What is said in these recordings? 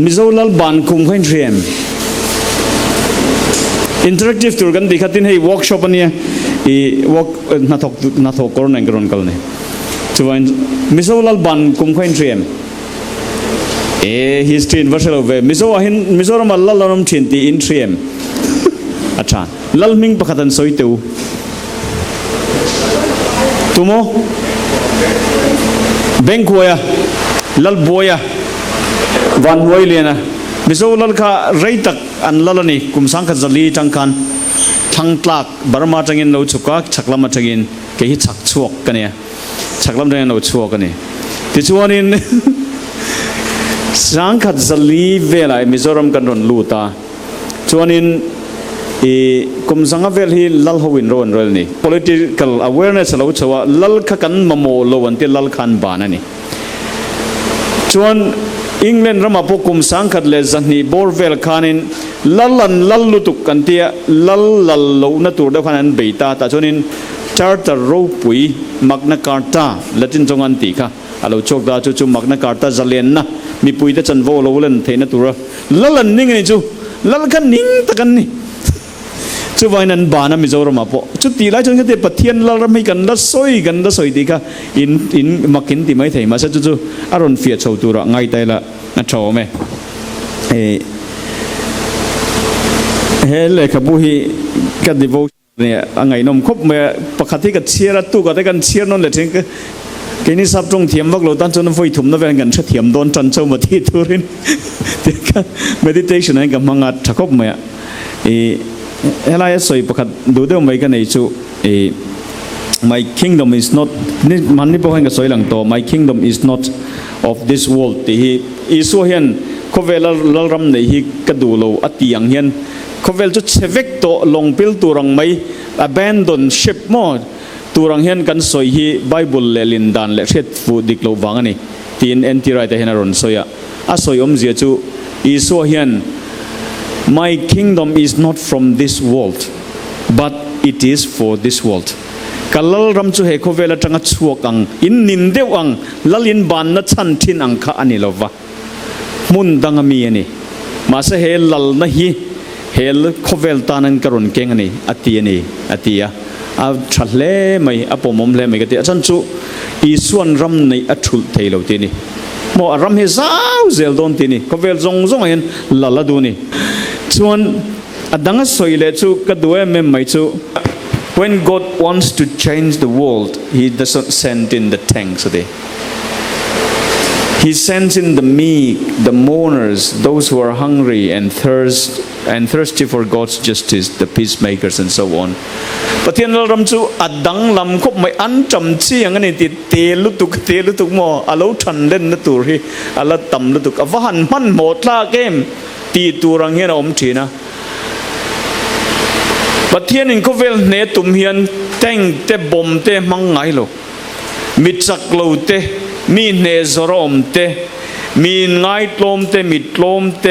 มิโซลบานคุมข้นเทียมอินเทอร์แอคทีฟตัวกันดีขัดที่ให้เวิร์กช็อปเนี่ยวอล์กนาทอกกรณีกรณีกันเนี่ยช่วยมิโซลบานคุมข้นเทียมฮิสตรีนวัชระเวมิโซรามัลลลมชินตีอินเทียมอาจารย์ลัลมิงประคัตันสอยตัวตุโมเบงคัวยาลัลบัวยาวันวัยเลียนะมิโซลัลข้าไรตักอันลัลนี่กุมสังขจลีจังคันทั้งตลักบารมาจังอินเราชุกกักชักลำมาจังอินเกี่ยชักชวกกันเนี่ยชักลำจังอินเราชวกกันเนี่ยที่ชวนอินสังขจลีเวลามิโซรัมกันรอนลูตาชวนอินกุมสังเวลฮีลัลฮวินโรนเรลนี่ political awareness เราชัวลัลขันมาโมโลวันที่ลัลขันบานันนี่ชวนอิงเลนรำมาพกุมสังขัดเลจันนี่บอร์เวลขานินลัลลุตุกันเตียลัลโลนัตุเดขันันเบต้าแต่ชวนินชาร์ตรูปุยมักนักการตาละจินจงอันติค่ะเราโชคดาจู่มักนักการตาจะเลียนนะมีปุยแต่จันโวโลเล่นเทนัตุระลัลนิ่งนี่จู่ลัลขันนิ่งตะกันนี่จู่วันนั้นบานามิโซรมาพอจู่ตีไล่จนกันเตะปะเทียนลัลรำให้กันละสอยดีค่ะอินมักกินตีไม่เทมาซะจู่อารมณ์เฟียดชาวตัวง่ายแต่ละนัดชาวไหมเลยขบุฮีกันดิโวเนี่ยไงนมคบเมื่อปกติก็เชียร์ตู้ก็ได้กันเชียร์นั่นแหละทิ้งก็นี่สับตรงเทียมวักเราตั้งจนไฟถุ่มนั่นเป็นกันเทียมโดนจันเจ้ามาที่ทุรินเด็กก็ meditation ให้กับมังงัดชักคบเมื่ออะไรสวยประคัดดูเดี๋ยวไม่กันไอ้จู่ my kingdom is not นี่มันนี่พวกให้กับสวยหลังโต my kingdom is not of this world ที่อิสุเฮียนเขาเวลาเรารำในฮิกระดูโลอติยังเฮียนเขาเวลจุดเชฟกโตลงพิลตัวรังไม่ abandon ship หมดตัวรังเฮียนกันสวยฮีไบเบิลเลลินดานเลเช็ดฟูดิกโลวังนี่ที่อินทิไรแต่เห็นอารมณ์สวยสวยเสียจู่อิสุเฮียนMy kingdom is not from this world, but it is for this world. Kalau ram cu he ko vela tanga chuak ang in nin deu ang lalin ban na chan thin ang kha ani lova. Mun dang ami ani. Masa he lal na hi hel ko vel tanan karon keng ani atia. A thalle mai apomom le mai kati achan chu isuan ram nei athul theilo ti ni. Mo ram he zau zel don ti ni. Ko vel zong hen lala du ni. Chuan adanga soile chu kadue mem mai chu when God wants to change the world he doesn't send in the tanks today he sends in the meek the mourners those who are hungry and thirsty for God's justice the peacemakers and so on Pathian ram chu adang lam khop mai an cham chi ang ani ti telu tuk mo alo than len na tur hi ala tam lu tuk awan man mo tla kemตีตัวรังเฮียนอมทีนะปัทเทียนอินเขาเวลเนตุมเฮียนเต็งเตบอมเตมังไงโลมิจักโลเตมีเนซรอมเตมีไงโลมเตมิดโลมเต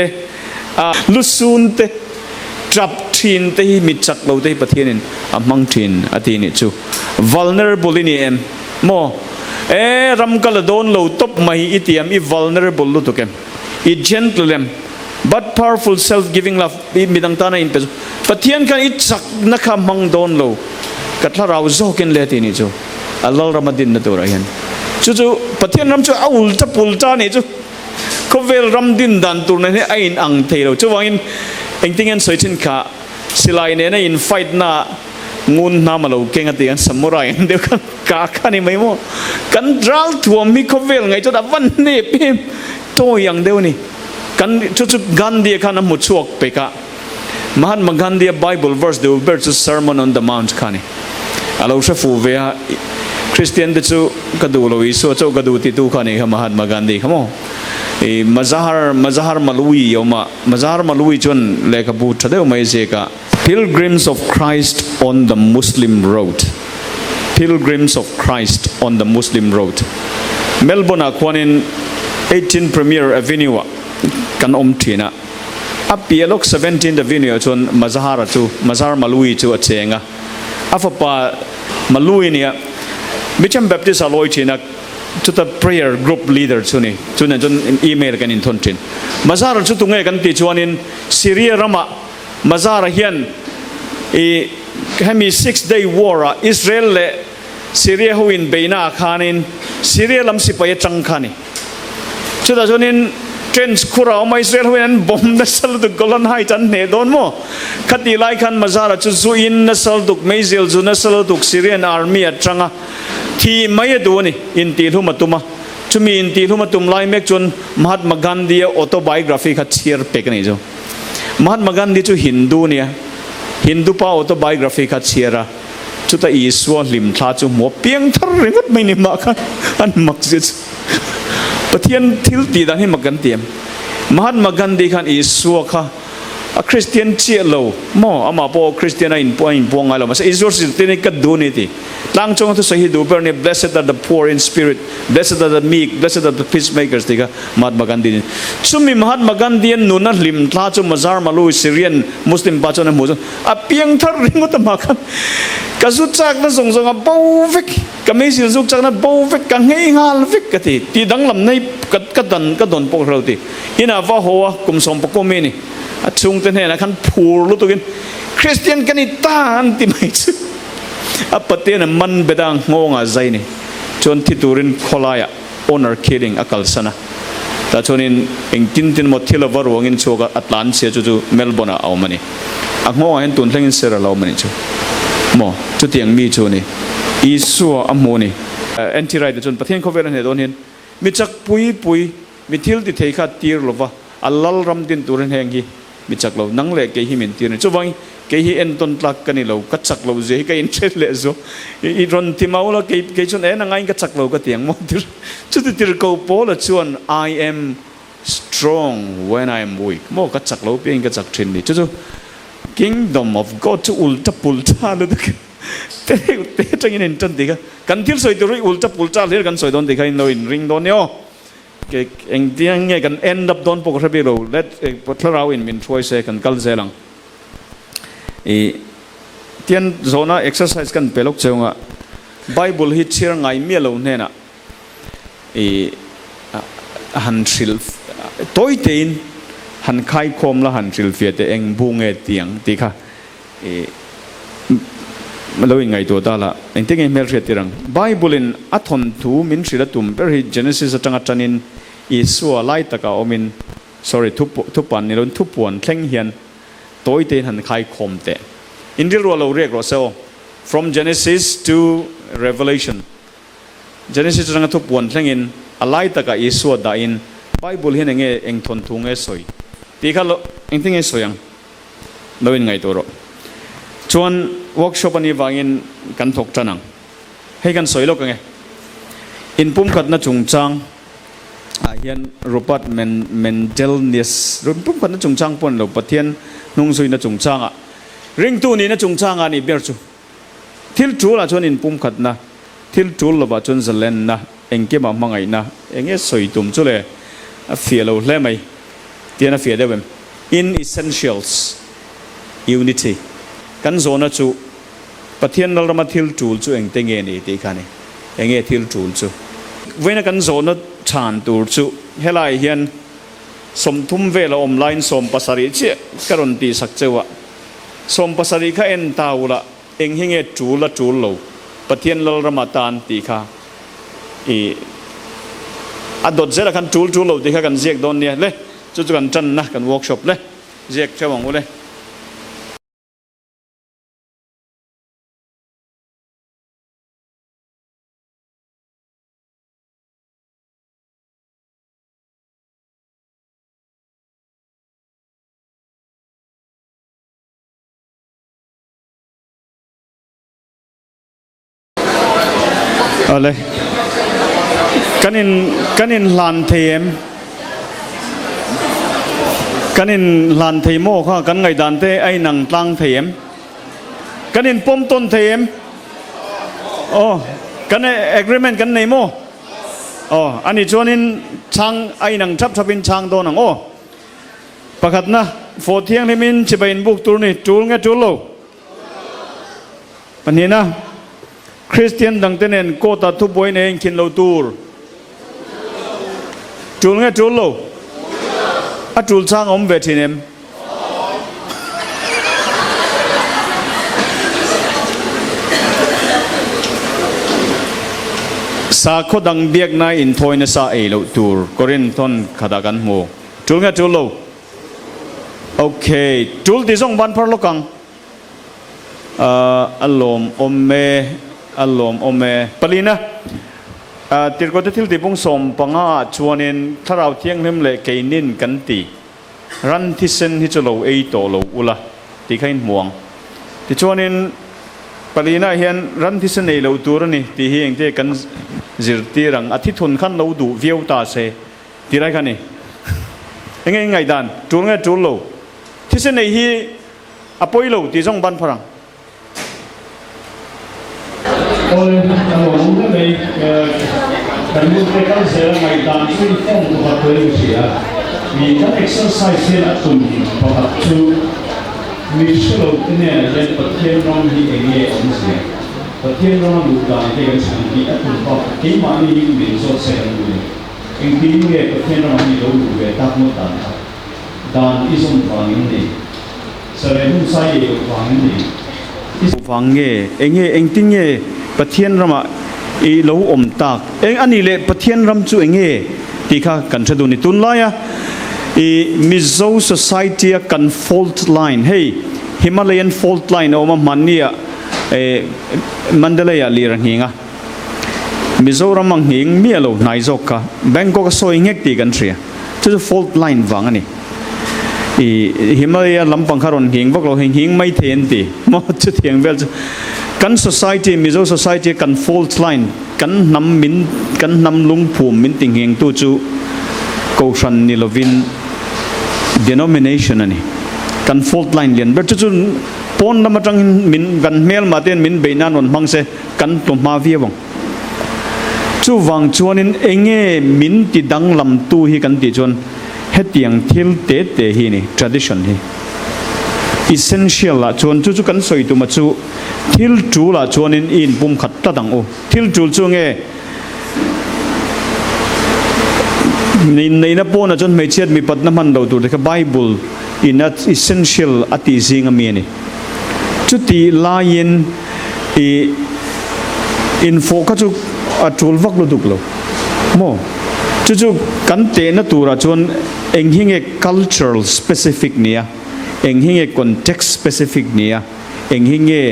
ลุซูนเตจับทีนเตมิจักโลเตปัทเทียนมังทีนอทีนี่จู vulnerable นี่เอ็มโมรำกะละโดนโลตบไม่อิติเอ็มอี vulnerable ลุตุกเอ็มอี gentle เอ็มbut powerful self-giving love midang tana in peso pathian kan itsak nakha mangdon lo katla raw zokin leti ni chu Allah ramadin na tura yan chu pathian ram chu aul ta pulta ni chu ko vel ram din dan tur na ne ain ang theilo chu wangin engtingen soichin kha silai ne na in fight na ngun na malo kenga ti an samurai de ka kha ni mai mo kan dral thuam mi ko vel ngai chu da van ne pim to yang deu ni kan chuchu Gandhi kana muchuak peka Mahatma Gandhi Bible verse the verse sermon on the mount kani alo shafu ve Christian de chu kadulo iso chu kaduti tu kani Mahatma Gandhi kamo e mazahar malui yoma mazahar malui chon lekabu thade mai se ka pilgrims of Christ on the Muslim road pilgrims of Christ on the Muslim road Melbourne akwanin 18 Premier Avenue kan omthina apialok 17 Avenue chon mazahar malui chu achenga afapa malui nia micham baptist aloi thina ชุด prayer group leader ชุนี่ชุดนั้นจนอีเมลกันอินทนจินมาซาร์ชุดตรงนี้กันติดชวนินซีเรียรามาซาร์เฮียนให้มี 6-day war อิสราเอลและซีเรียหูอินเบน่าคานินซีเรียลำสิไปจังคานิชุดชวนินเทรนส์คุราอมาอิสราเอลหูอินบอมนัสลดุกกอลันไฮจันเนดอนโมขัดดีไลคันมาซาร์ชุดซูอินนัสลดุกเมซิลจูนัสลดุกซีเรียนอาร์มีอัจังะที่ไม่ดูนี่อินตีทุมาตุมาชุมีอินตีทุมาตุมไล่เมกจนมหาตมะกันดีออโตไบโอกราฟีขัดเชียร์เป็กนี่จ้ะมหาตมะกันดีชุฮินดูเนี่ยฮินดูป้าออโตไบโอกราฟีขัดเชียร์ชุดตาอิสวาลิมท่าจุมัวเปียงทาริงดไม่นิมากันอันมักจิตปะเทียนทิลตีดันให้มักกันเตียมมหาตมะกันดีขันอิสวาค่ะคริสเตียนเชียร์เราหม้ออามาพอคริสเตียนอินปวงไงเรามาอิสวาสิตินี่ก็ดูนี่ทีตั้งจงทุกสิ่งที่ดูเปล่าเนี่ย blessed are the poor in spirit blessed are the meek blessed are the peacemakers ที่ก็มหาตมะกันดีชุมีมหาตมะกันดีนุนัดลิมท่าจุมาซาร์มาลุยซีเรียนมุสลิมป้าจนมุสลิมเพียงทาริงดมากันก็สุดจากนั้นส่งบ่าวฟิกก็ไม่สิสุดจากนั้นบ่าวฟิกก็เงี้ยงาลฟิกก็ที่ดังลำในก็โดนพวกเราที่อินาว่าหัวกุมสมปกมินี่ช่วงเต้นเนี่ยนะคันพูดรู้ตัวกันคริสเตียนกันนี่ตาอันที่ไม่ซื้อปะเตียนมันเบดังงงอะไรนี่จนที่ตูรินคอลายhonor killing อักลสนะแต่จนอินเองตินหมดที่เราวารวงินโชกอัตแลนเซียจู่เมลเบิร์นเอามันนี่อักงงเห็นตุนเล่นเซอร์เรามันนี่จู่หมอจุดที่ยังมีจู่นี่อีสัวอัมโมนี่แอนตี้ไรเดจนประเทศเขาเวรเห็นโดนเห็นมีจักปุยมีทิลที่เทขาตีร์ลวะอัลลัลรัมดินตูรินแห่งฮีมิจักเรานั่งเล่เกยฮิมินตีนจู่วังเกยฮิเอ็นต้นหลักกันนี่เรากัดจักเราเจเกยอินเทรลเลโซอีรอนที่มาว่าเกยชนนั่งไงกัดจักเราก็เตียงมอดิจุดที่เราโพลชวน I am strong when I am weak มอกัดจักเราเพียงกัดจักทรินนี่จู่ Kingdom of God จู่อุลตะปุลตาเลยเตะจังอินจันติกันที่สวยตัวอุลตะปุลตาเรียกกันสวยโดนติกันเราอินริงโดนเนี่ยเองที่ยังไงกัน end up โดนปกติเรา let พอเราอินมินช่วยเสกันกัลเซลังเทียนโซน่า exercise กันเปลกเจ้าอ่ะ Bible ฮิตเชื่อไงเมียเราเนี่ยนะหันสิลตัวเตียนหันไข่คมละหันสิลเฟียแต่เองบุงเอเตียงตีค่ะมาดูยังไงตัวตาละเองที่ไงเมลเรียติรัง Bible นอัฐนทูมินสิละตุมเปรี Genesis จังจันินอิสวาไลตะกาอมิน sorry ทุบปันนี่เราทุบปวนแข่งเฮียนตัวเตียนหันไข่คมแต่อินเดียเราเรียกเราเซล from Genesis to Revelation Genesis จังทุบปวนแข่งอินอะไรตะกาอิสวาดาอิน Bible เห็นเองทนทุงสวยตีค่ะเราเองที่ไงสวยยังเราเป็นไงตัวเราชวน workshop อันนี้วางอินกันถกจันังให้กันสวยโลกไงอินปุ่มขัดน่าจงจังเฮียนรูปัตเมนเจลเนสรูปปุ่มขัดน่าจงจังปนเราปะเทียนนุ่งสวยน่าจงจังริงตู้นี้น่าจงจังนี่เบียร์จูทิลจูละชวนอินปุ่มขัดนะทิลจูละบะชวนเซเลนนะเองเก็บมามังไงนะเองสวยตุ่มจูเลยเฟียเราเล่ไหมเตียนเฟียได้ไหม in essentials unityกันโซนจูปะเทียนเรามาทิลจูจูเองเตงเงินตีกันนี่เองทิลจูจูเว้นกันโซนชานตูจูเฮลัยเฮียนสมทุมเวลอมไลน์สมภาษาริเชกรณตีสักเจวะสมภาษาริข้าเอ็นตาวละเองเฮงจูละจูโลปะเทียนเรามาตานตีค่ะอดดเจละกันจูโลตีค่ะกันเจียกโดนเนี่ยเลยจุดกันจันนะกันเวิร์กช็อปเลยเจียกเจ้าหวังเลย อะไรกันอินลานเทียมกันอินลานเทียมโม่ข้ากันไงดันเตไอหนังตังเทียมกันอินปมต้นเทียมโอ้กันไอเอกริเมนกันในโม่โอ้อันนี้ชวนอินช่างไอหนังทับอินช่างโดนหนังโอ้ประคัดนะโฟเทียงที่มินจะไปอินบุกตูนี่จูลไงจูลโลปันนี้นะคริสเตียนดังเตนโกตัดทุบไว้ในคินเราตูร์ trul nghe trul lo a trul sang om về thì em sa kho dang biak na in thoi na sa e lo tur korin thon khada kan mo trul nghe trul lo okay trul ti song ban par lo kang alom ome palina tir ko te thil ti pung som panga chuanin tharau thiang hnem le keinin kan ti ran thi sen hi chalo ei to lo ula ti khain muang ti chuanin palina hian ran thi sen ei lo tur ni ti hi engte kan zirti rang athi thun khan lo du viau ta se ti rai khani engai ngai dan tur ngai tur lo thi sen ei hi apoi lo ti jong ban pharang ôi anh muốn cái này cần muốn cái cái sẽ là ngày đàn suy phong của họ tới cái gì à vì các exercise là tuần họ học chú mình sẽ làm cái này là để Pathian rong đi cái gì ông gì Pathian rong là một cái cái sản phẩm ở tuần họ cái mà đi mình so sánh với cái cái Pathian rong đi đâu về tác một đàn isong vàng này sau này không sai gì vàng này vàng nghe anh tin nghe Pathian Rama i lo om tak eng ani le Pathian Ram chu enge tikha kan thadu ni tun la ya i Mizo society a kan fault line hey Himalayan fault line oma mania Mandalaya li rang hinga Mizoram ang hing mi alo nai zoka Bangkok so ingek ti kan tria chu fault line wang ani i Himalaya lampang kharon hing bok lo hing mai then ti mo chu thiang bel kan society Mizo society kan fault line kan nam lung phum min ting heng tu chu ko san ni lovin denomination ani kan fault line lian ber chu pon na matang min gan mel ma ten min beina non mang se kan to ma vi bang chu wang chuanin enge min ti dang lam tu hi kan ti chon hetiang thil te hi ni tradition hi essential la chuan chu kan soi tu ma chu thil chu la chuanin in pum khat ta dang o thil chu chu nge nei na pon a chon me chet mi pat na man do tu the Bible in that essential ati zing ami ni chu ti la yin info ka chu a chul vak lo duk lo mo chu kan te na tu ra chon eng hinge cultural specific nia eng hinge context specific nia eng hinge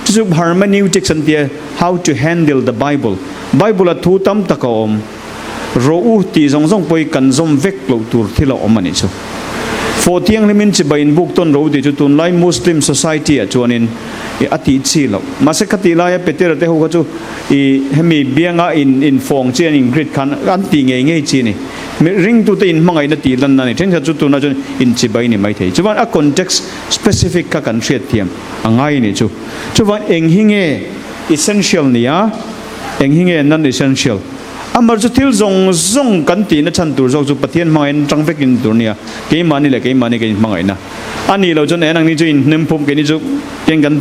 chu hermeneutics and how to handle the Bible a thu tam takom ro u ti zong poi kan zom vek lo tur thila omani chu for tiang limin chi bain book ton ro di chu tun lai Muslim society a chuanin ati chi lo mase khati la ya peter te ho ka chu I hemi bianga in phong chen in grid khan an ti nge chi ni ring tu te in mangai na ti lan na ni thenga chu tu na chun in chi bai ni mai thei chuan a context specific ka kan thriat thiam angai ni chu chuan eng hinge essential nia eng hinge non essential amar chu thil zong kan ti na chan tur zo chu Pathian mangai tang vek in tur nia ke mani le ke mani ke mangai na ani lo chun enang ni chu in nem phum ke ni chu ken kan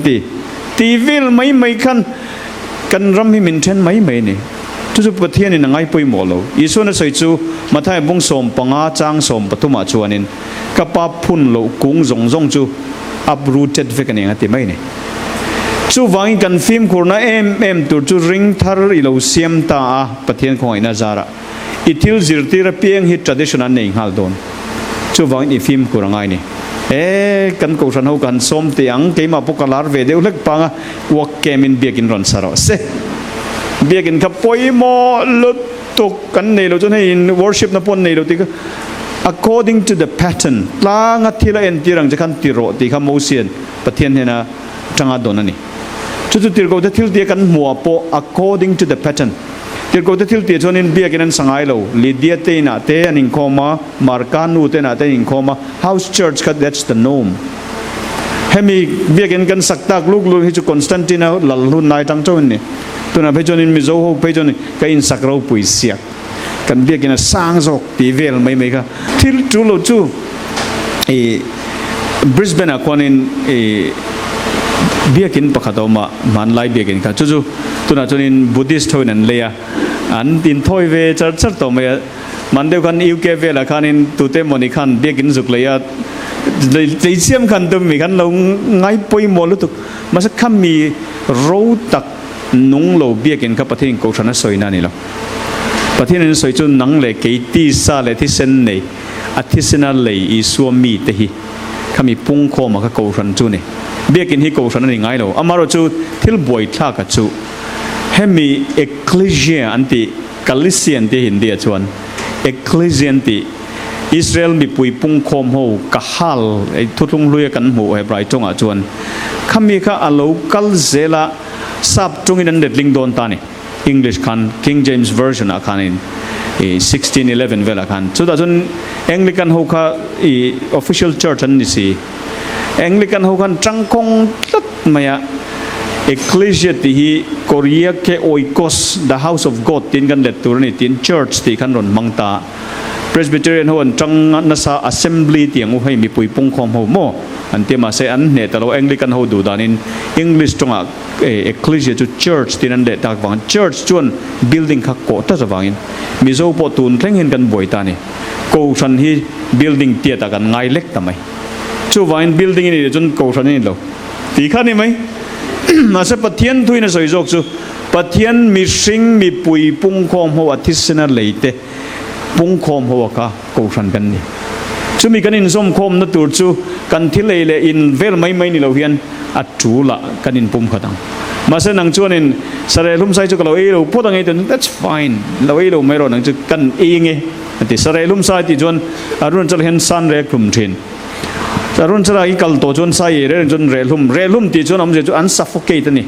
ti vil mai khan kan ram hi min then mai ni chu Pathian in ngai poi mo lo isu na soi chu mathai bung som panga chang som patuma chuanin kapa phun lo kung zong chu uprooted vekani ati mai ni chu wang kan film kurna em tur chu ring thar ilo siam ta Pathian khoi na zara itil zirti ra pieng hi tradition an nei hal don chu wang I film kurangai ni kan ko san ho kan som tiang ke ma pokalar ve de ulek panga wak kemin biakin ron saro se biakin ka poimo lut tok kan nei lo chon in worship na pon nei lo ti according to the pattern la nga thila en tirang jakan tiro ti kha motion Pathian hena tanga donani chu tir ko de thil ti kan mua po according to the pattern tir ko de thil ti chon in biakin an sangai lo lidia te na te an in koma markanu te na te in koma house church ka that's the norm hemi biakin kan saktak luk hi chu Constantina lalhun nai tang chon ni tuna phe chon in Mizo ho phe chon ka in sakro pui siak kan biakin sang zok ti vel mai ka thil chu lo chu Brisbane akonin biakin pakhatoma manlai biakin ka chu tuna chon in Buddhist hoin an leya an tin thoi ve char to me มันเดียวกันอิวเกเวล่ะคันอินตุเตมอนิคันเบียกินสุกเลยอะใจเสียมคันตัวมีคันเราไงปอยมอลุตุมาสักคำมีรู้ตักนุ่งเราเบียกินกับประเทศกูชนะสวยนั่นนี่หรอประเทศนั้นสวยจนหนังเลยกี่ตีซาเลยที่เส้นเลยอาทิตย์เส้นเลยอีสวมีเตหิขมีปุ่งโคมากับกูชันจูนี่เบียกินที่กูชันนั่นยังไงเราอามาเราจูที่บ่อยท่ากับจูให้มีเอกลิเซียอันที่กัลลิเซียนที่หินเดียชวนเอกลิเซียนที่อิสราเอลมีปุยปุ่งโคมหูกะฮัลไอ้ทุกๆลุยกันหูไอ้ปลายจงอาจวนขมีข้าอาลูกัลเซล่าซับจงอินันเด็ดลิงโดนตานี่ English คัน King James Version อาคันอิน1611เวลาคันสุดท้ายจน Anglican หูข้าofficial church อันนี้สิ Anglican หูคันจังคงตัดมาอะ Ecclesia ที่ Korea แค่ Oikos the House of God ตินกันเด็ดตัวนี้ติน Church ที่คันรอนมังตา Presbyterian หูจังนัส Assembly ที่ยังหูให้มีปุยปุ่งคอมหูโมอันที่มาเสียอันเนี่ยแต่เรา Anglican หูดูดานิน English ตรงอ่ะEcclesia จุ Church ที่นั่นเด็ดตากวัง Church จวน building ขักโกตัสวังอินมีโซ่ปอตูนเพ่งเห็นกันบ่อยตานี่กูชันที่ building เตี้ยตากันง่ายเล็กทำไมชูวัง building นี่จนกูชันนี่เราตีขั้นนี่ไหมมาเสปะเทียนทุยนะสวยจกจูปะเทียนมีสิงมีปุยปุ่งคอมหัวทิศนั่นเลยเตปุ่งคอมหัวกะกูชันกันนี่จูมีกันอินสมคมนัตัวจูกันที่เลยอินเวลไม่นี่เราเห็นอัดจูละกันอินปุ่มขัดังมาเสนังจวนินสระลุ่มใส่จุกเราเราพูดอะไรตัวนั้น that's fine เราเราไม่รอนังจุกันเองไงแต่สระลุ่มใส่ที่จวนอรุณจะเห็นสันเรกลุ่มเทนอรุณจะอีกลตัวจวนใส่เรื่องจนเรลุ่มที่จวนอมจะจวนอัน suffocate นี่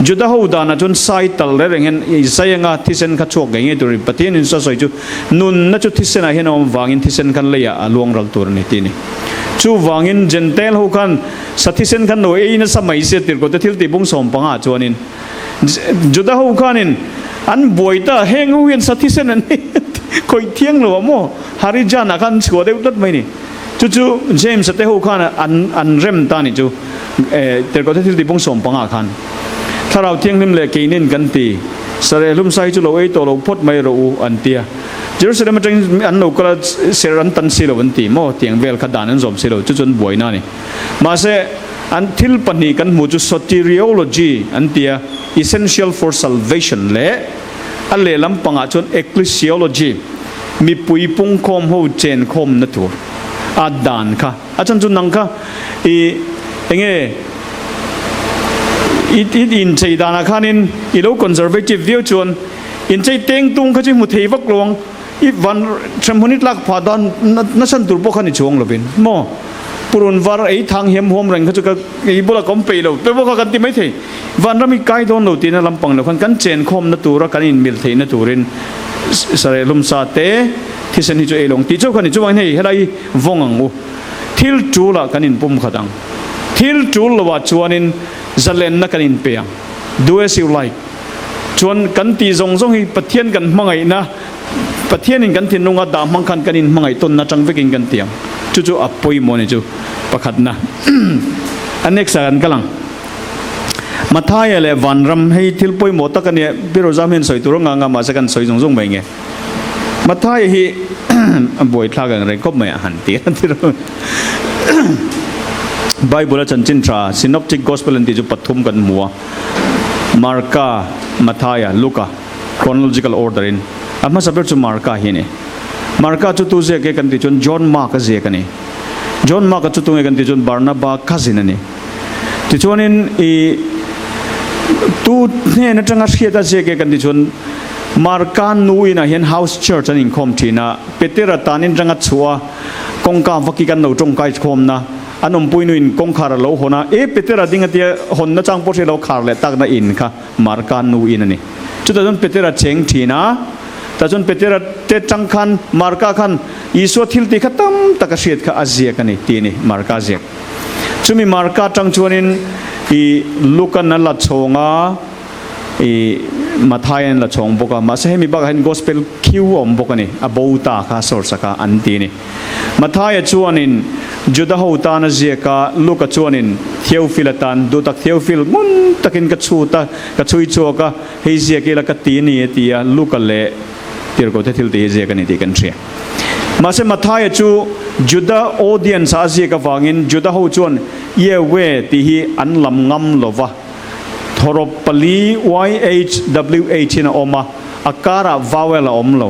จุดที่เขาด่านะจวนใส่ตัลเรื่องเห็นใส่ยังไงที่เส้นขัดชกอย่างเงี้ยตัวนี้ปฏินินใส่จุนุนนั่นจุดที่เส้นเห็นอมวางินที่เส้นกันเลยอะลวงรัลตัวนี้ที่นี่จูวางินเจนเทลหูกันสัตย์เส้นกันโน้ยนั่นสมัยเสียติดก็จะทิลติบุ้งสมปังอาจวนนินจุดที่หูกันนินอันบ่อยตาเฮงหูเห็นสัตย์เส้นนั้นคอยเที่ยงหรือว่าโมฮาริจานักันชัวเดียวตัดไม่นี่จู่เจมส์สัตย์หูกันอันเริ่มตานี่จู่ติดก็จะทิลติบุ้งสมปังอาคันถ้าเราเที่ยงนิ่มเลยกินนินกันตีสระลุ่มใส่จู่เราตัวเราพดไม่รู้อันเตียเจอสิ่งที่มันจะอันนู้นก็เสรันตันสิโลวันตีโม่เตียงเวลขดานันจอมสิโลจุดจนบ่อยนั่นนี่มาเสอันทิลปนีกันมูจุ soteriology อันเตีย essential for salvation เละอันเล่ลำปังอาจน ecclesiology มีปุยปุ่งคมหูเจนคมนั่นตัวอาดานค่ะอาจารย์จุนนังค่ะเงี้ยอินใจดานาคานินอีโล conservative view จวนอินใจเต็งตุงเขาจะมุทีวักลวงอีวันเชมพนิดลักพาดานนั่นฉันตัวพวกเขาในช่วงละเป็นโม่ปรุนวาร์ไอทางเหี่ยมหัวแรงเขาจะก็อีบุลกอมไปเราเป็นพวกเขากันที่ไม่ถึงวันเรามีไกด์โดนเราตีนั่นลำปังเราคนกันเจนคมนั่นตัวเรากันอินมิลเทนั่นตัวเรนสระลมซาเตที่เส้นที่จะเอลงที่เจ้าคนนี้จะวันนี้ให้ได้วงงูทิลจูละกันอินปุ่มขัดังทิลจูละว่าชวนินจะเล่นนักกันอินเปียงดูเอสิวไลชวนกันตีทรงให้ปะเทียนกันมังไงนะปะเทียนกันที่นุ่งอาดามังคันกันอินมังไงต้นนัจังไปกินกันเตียงจู่ๆอับปุยโมนี่จู่ประคัดนะอันนี้สักกันลังมาท้ายอะไรวันรำให้ทิลปุยโมตักกันเนี่ยพี่เราจำเห็นสวยตัวงามมาสักกันสวยทรงไปไงมาท้ายให้บ่อยทากันอะไรก็ไม่หันเตียนที่เราไบเบิลจันจินทรา synoptic gospel อันที่จู่ปัทุมกันมัวมาร์กามาทายาลูกา chronological order in อามาสับเปจุมาร์กาเฮนี่มาร์กาจุดตัวเจกันกันที่จนจอห์นมาร์กเจกันนี่จอห์นมาร์กจุดตัวกันที่จนบาร์นาบาคาซินนี่ที่จวนอีตูเนี่ยนั่นจังอาศัยแต่เจกันที่จนมาร์กานูอินะเห็น house church อันนี้คอมทีนะเปเตอร์ตานินจังอาชัวกงกาฟักกันเราจงไกคอมนะอันนั้นปุยนุอินกงคาร์โลหนะเอเปเตอร์ดิ้งที่หนนัจังพอเชลคาร์เลตักน่ะอินค่ะมาร์กานูอินนี่จุดนั้นเปเตอร์เชงทีนะแต่จนเปเตอร์เตจังคันมาร์กาคันยิสวทิลติขัดตั้มตะกเสียดข้าอาเซียกันนี่ทีนี่มาร์กาเซียจุมีมาร์กาจังชวนินอีลูกันนั่นละชงอ่ะอีมาทายนั่นละชงบอกว่ามาเสมีบักเห็น gospel คิวอมบอกนี่อบูตาข้าสอร์สก้าอันทีนี่มาทายชวนินจุดหูตานะเจียกาลูกชวนินเทียวฟิลตันดูตักเทียวฟิลมุนตักินกัดชูตากัดชูชัวกะเฮียเจียกิละกัดตีนี่ตีลูกเล่ ตีร์ก็เที่ยวตีเจกันนี่ตีกันเชียมาเสมาท้ายจูจุดาออเดียนอาเซียกับฟังอินจุดาหูจวนเย่เวตีฮีอันลำงำลวะทรปลี YHWH นะออกมาอาการะวาวละอมโล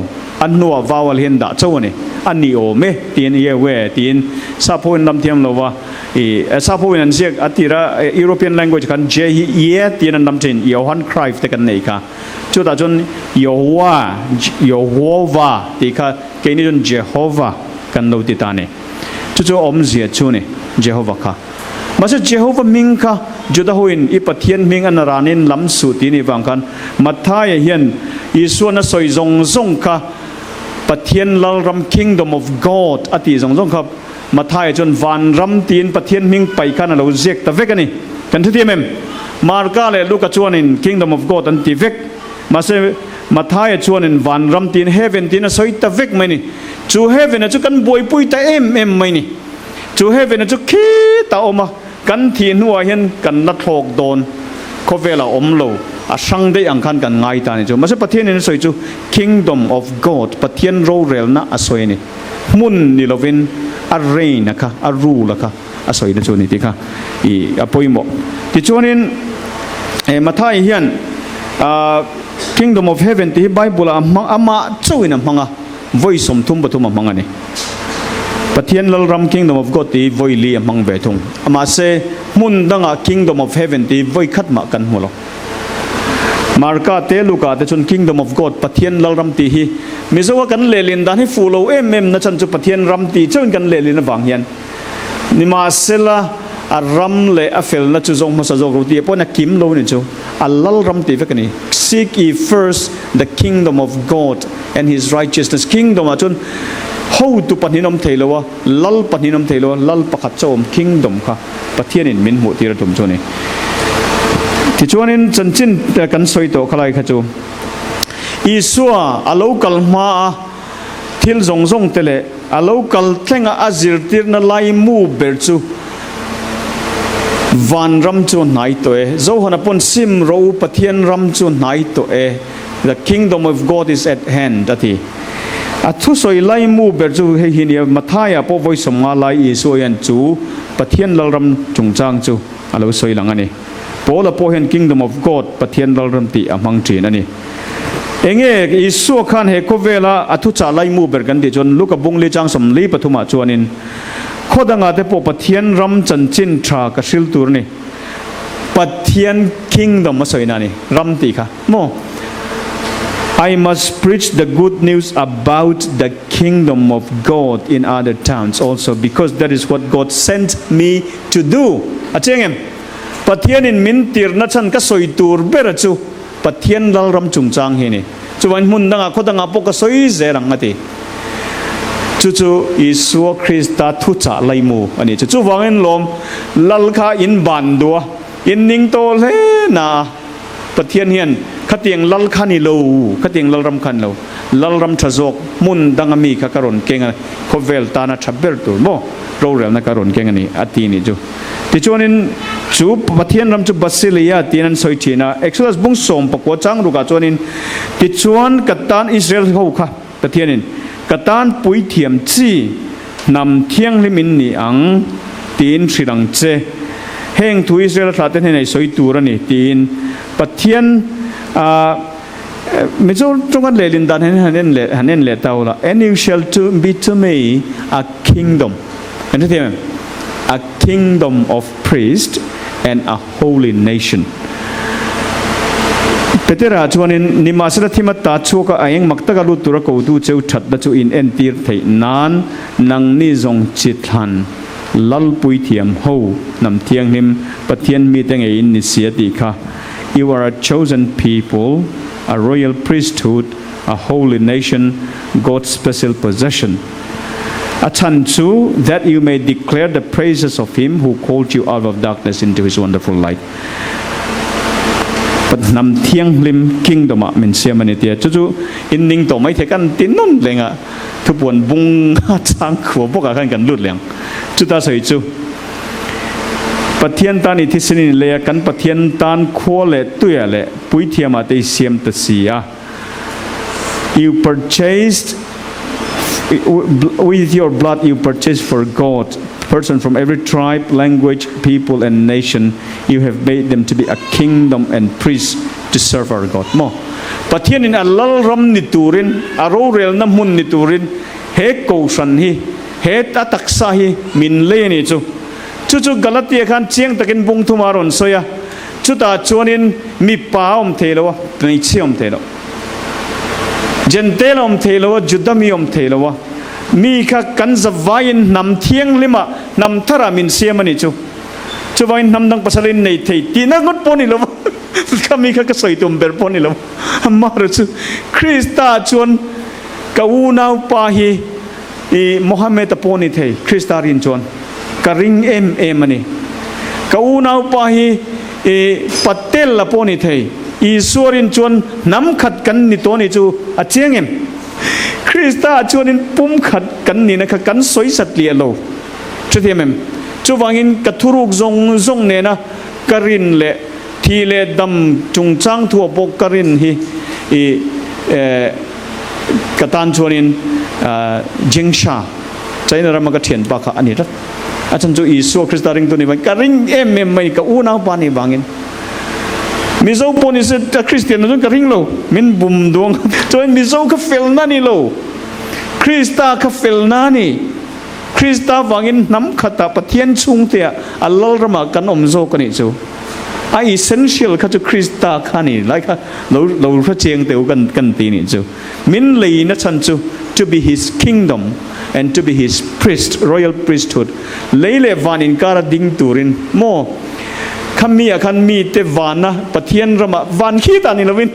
อันนัววาวเห็นด่าเจ้านี่อันนี้โอเมตีนเย่เวตีนซาโพนลำเทียมลวะซาโพนันเสียกอติระ European language กันเจฮีเย่ตีนลำเทียนยอฮันครายฟ์แต่กันนี่ค่ะจุดาจนยอโฮวาตีค่ะเกนี่จนเจโฮวากันเราติดตานี่จุดอมเสียชูนี่เจโฮวาค่ะมาเสเจโฮวามิงค่ะจุดาหุนอีปัทเทียนมิงอันรานินลำสุตีนี่ฟังกันมาท้ายเฮียนอีส่วนนั้นสอยจงค่ะปัทเทียนลรำ Kingdom of God อติจงครับมาท้ายจนวันรำตีนปัทเทียนมิงไปกันเราเรียกตะเวกันนี่กันที่เมมมาร์กาเลลูกจวนิน Kingdom of God อันที่เวกมาเสมาท้ายจวนินวันรำตีน Heaven ตีนสอยตะเวกไหมนี่จู Heaven จูกันบวยปุยตะไหมนี่จู Heaven จูขี้ตาออกมากันที่นัวเห็นกันนัดโลกโดนเขาเวลาอมโลอาช่างได้อังคันกันง่ายตานี่จูมาเสประเทศนี้สวยจู Kingdom of God ประเทศโรเรลนะอาสวยนี่มุนนี่เราเป็นอาเรนะคะอารูละค่ะอาสวยนะจูนี่ที่ค่ะอีอภัยหมดที่จูนี่มาท้ายเห็นKingdom of Heaven ที่ไบเบิลมังอามาจูนี่นะมังอ่ะไว้สมทุมปฐุมมังอ่ะนี่ประเทศลรำ Kingdom of God ที่ไว้เลี้ยมังเวทุงอามาเสมุนดังอ่ะ Kingdom of Heaven ที่ไว้ขัดมากันหัวเรามาร์กาเตลูกาแต่จน Kingdom of God ประเทศลรำที่ฮีมิสว่ากันเลลินดานให้ฟูโลเอ็มนะจันจุประเทศรำที่เจ้ากันเลลินบางยันนิมาเซล่าอารำเลอเฟลนะจุจงมาสะจงรูตีพอนักกิมโลนี่จูอัลลรำที่เวกันนี่ seek ye first the kingdom of God and His righteousness kingdom จนhow to ปฏินมเทลวะลัลปฏินมเทลวะลัลประคัตโจม kingdom ค่ะประเทศนี้มินหัวที่ระดมโจนี่ที่จวนนี้จันจินกันสวยโตขลายขจูอีสัวอโลกัลมาทิลจงเตเลอโลกัลเทงอาจิรติรนไลมูเบรจูวันรำจูนไหนตัวเจ้าหน้าปนซิมรูปะเทียนรำจูนไหนตัวthe kingdom of God is at hand ทีอัทุสอยไลมูเบรจูให้หินีมาท้ายพอไว้สมงาไลอีสวยอันจูปะเทียนลรำจงจางจูอโลสอยหลังอันนี้พอละพอเห็น kingdom of God ปะเทียนลรำตีอมังจีนั่นนี่เองอีสัวขันเฮโคเวลาอัทุจ่าไลมูเบรกันดิจนลูกบุงลีจังสมลีปฐุมาจวนินข้อดังอาเตปปะเทียนรำจันจินทรากระชิลตูร์นี่ปะเทียน kingdom มาสวยนั่นนี่รำตีค่ะโม I must preach the good news about the kingdom of God in other towns also because that is what God sent me to do อาเจียงปะเทียนอินมินตีร์นัชันก็สวยตูร์เบรจูปะเทียนลรำจุงจางเฮนี่จวนมุนดังอาข้อดังอาปกสวยเจรังมาตีจู่ๆอิสุคริสต์ทุจ่าไลมูอันนี้จู่ๆวังเงินลมลัลคาอินบันดัวอินนิงโตเลน่าปะเทียนเฮียนขัดเตียงลัลคานิโลขัดเตียงลัลรำคันโลลัลรำทะจกมุนดังอามีขการุนเก่งเขาเวลตานาชับเบลตัวโมโรเรลนักการุนเก่งอันนี้อัตีนี่จู่ที่จวนนี้จู่ปะเทียนรำจู่บัสซิลียาตีนันสอยทีน่ะเอ็กซ์ลัสบุ้งส่งปะกวจังรูกาจวนนี้ที่จวนกัตตานอิสราเอลเขาค่ะปะเทียนนี้กตันปุยเทียมจีนำเที่ยงลิมินนี่อังตีนสิรังเจเฮงทุยเสร็จแล้วแต่ในสอยตัวนี่ตีนปะเทียนไม่ใช่ตรงกันเลยลินดานหันเน้นเลยเท่าละ and you shall be to me a kingdom เห็นไหม a kingdom of priests and a holy nationเปเตราชวนินนิมาสระที่มาตัดชัวก็เองมักตะกลุตุระกูดูเจ้าชัดดัชอินเอ็นตีร์ไทยนานนังนิจงจิตหันลัลปุยเทียมหูนำเทียงนิมปะเทียนมีแต่ไงอินนิเสียดีค่ะ You are a chosen people a royal priesthood a holy nation God's special possession a chanchu that you may declare the praises of him who called you out of darkness into his wonderful lightนำเที่ยงลิมคิงดมาเมนเซียมันเตียจู่ๆอินนิงตัวไม่เทกันตินนุ่นเลยอ่ะทุบวนบุงช้างขัวพวกกันลุดเลียงจุดตาสวยจู่ปะเทียนตานิทิศนินเลยกันปะเทียนตานขัวเละตัวเละปุยเทียมาเตเซียมตะเสีย you purchased with your blood you purchased for God person from every tribe language people and nation you have made them to be a kingdom and priests to serve our God mo Pathian in Lalram ni turin arorel na mun ni turin he kousan hi he tataksa hi min le ni chu Galatia khan chiang takin bung thumaron soya chu ta chuanin mi paom thelo ni chiom thelo gentelom thelo judamiom thelo mi kha kan zavain nam thiang lima nam thara min siamani chu vain nam dang pasalin nei thei tina ngot poni lo kami kha ka soitum ber poni lo amar chu Krista chuan ka unau pa hi i Mohammed poni thei Krista rin chuan ka ring em ani ka unau pa hi e patel la poni thei i surin chuan nam khat kan ni to ni chu a chiang em Krista chuanin pum khat kan ni na kha kan soi sat lia lo chuthiam em chu wangin ka thuruk zong ne na karin le thi le dam chung chang thu bok karin hi i katan chuanin jingsha chaina rama ka thian pa kha ani rat achan chu Isu Krista ring tu ni ka ring em mai ka unau pa ni bangin mizo poni se ta Christian no ka ring lo min bum dong choi mizo ka fel na ni lo Krista ka fel na ni Krista wangin nam khata Pathian chung te Lalram kan omzo kan ni chu a essential ka chu Krista khani like lo ra cheng te kan ti ni chu min lei na chan chu to be his kingdom and to be his priest royal priesthood leile vanin kara ding turin mo khamia khan mi te vana Pathian rama van khi ta ni lovin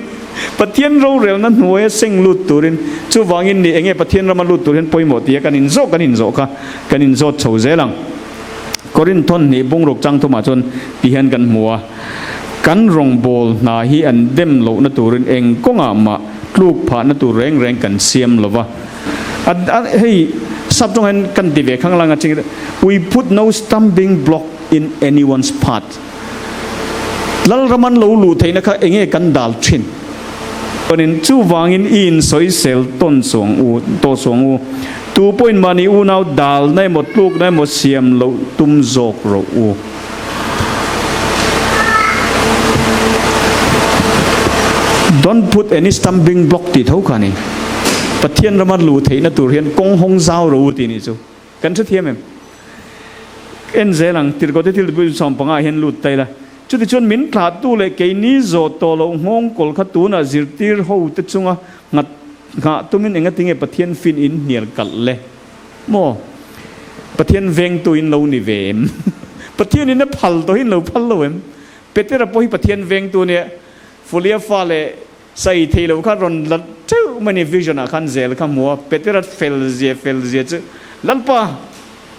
Pathian ro rel na nuai seng lut turin chu wangin ni enge Pathian rama lut turin poimo tia kanin zo ka kanin zo chhozelang korin thon ni bungrok chang thuma chon tihan kan muwa kan rong bol na hi an dem lo na turin eng konga ma tluk pha na tu reng kan siam lova hey sabtong han kan dive khanglang a ching we put no stumbling block in anyone's path Lalraman lo lu theina kha enge kan dal thin onin chu wangin in soi sel ton song u to song u 2 point mani u now dal nai mot luk nai mot siam lo tum zok ro u don't put any stumbling block ti thau khani Pathian ramat lu theina tur hian kong hong zau ro ti ni chu kan chu thiam em en zelang tir ko te til bu som panga hian lut tai la chu ti chon min thla tu le ke ni zo to lo ngong kol kha tu na zirtir ho te chunga ngat nga tumin enga tinge Pathian fin in nial kal le mo Pathian veng tu in lo ni vem Pathian in na phal to hin lo phal lo em petera po hi Pathian veng tu ne fulia fa le sai thelo kha ron la chu mani vision a khan zel kha mo petera fel je chu lalpa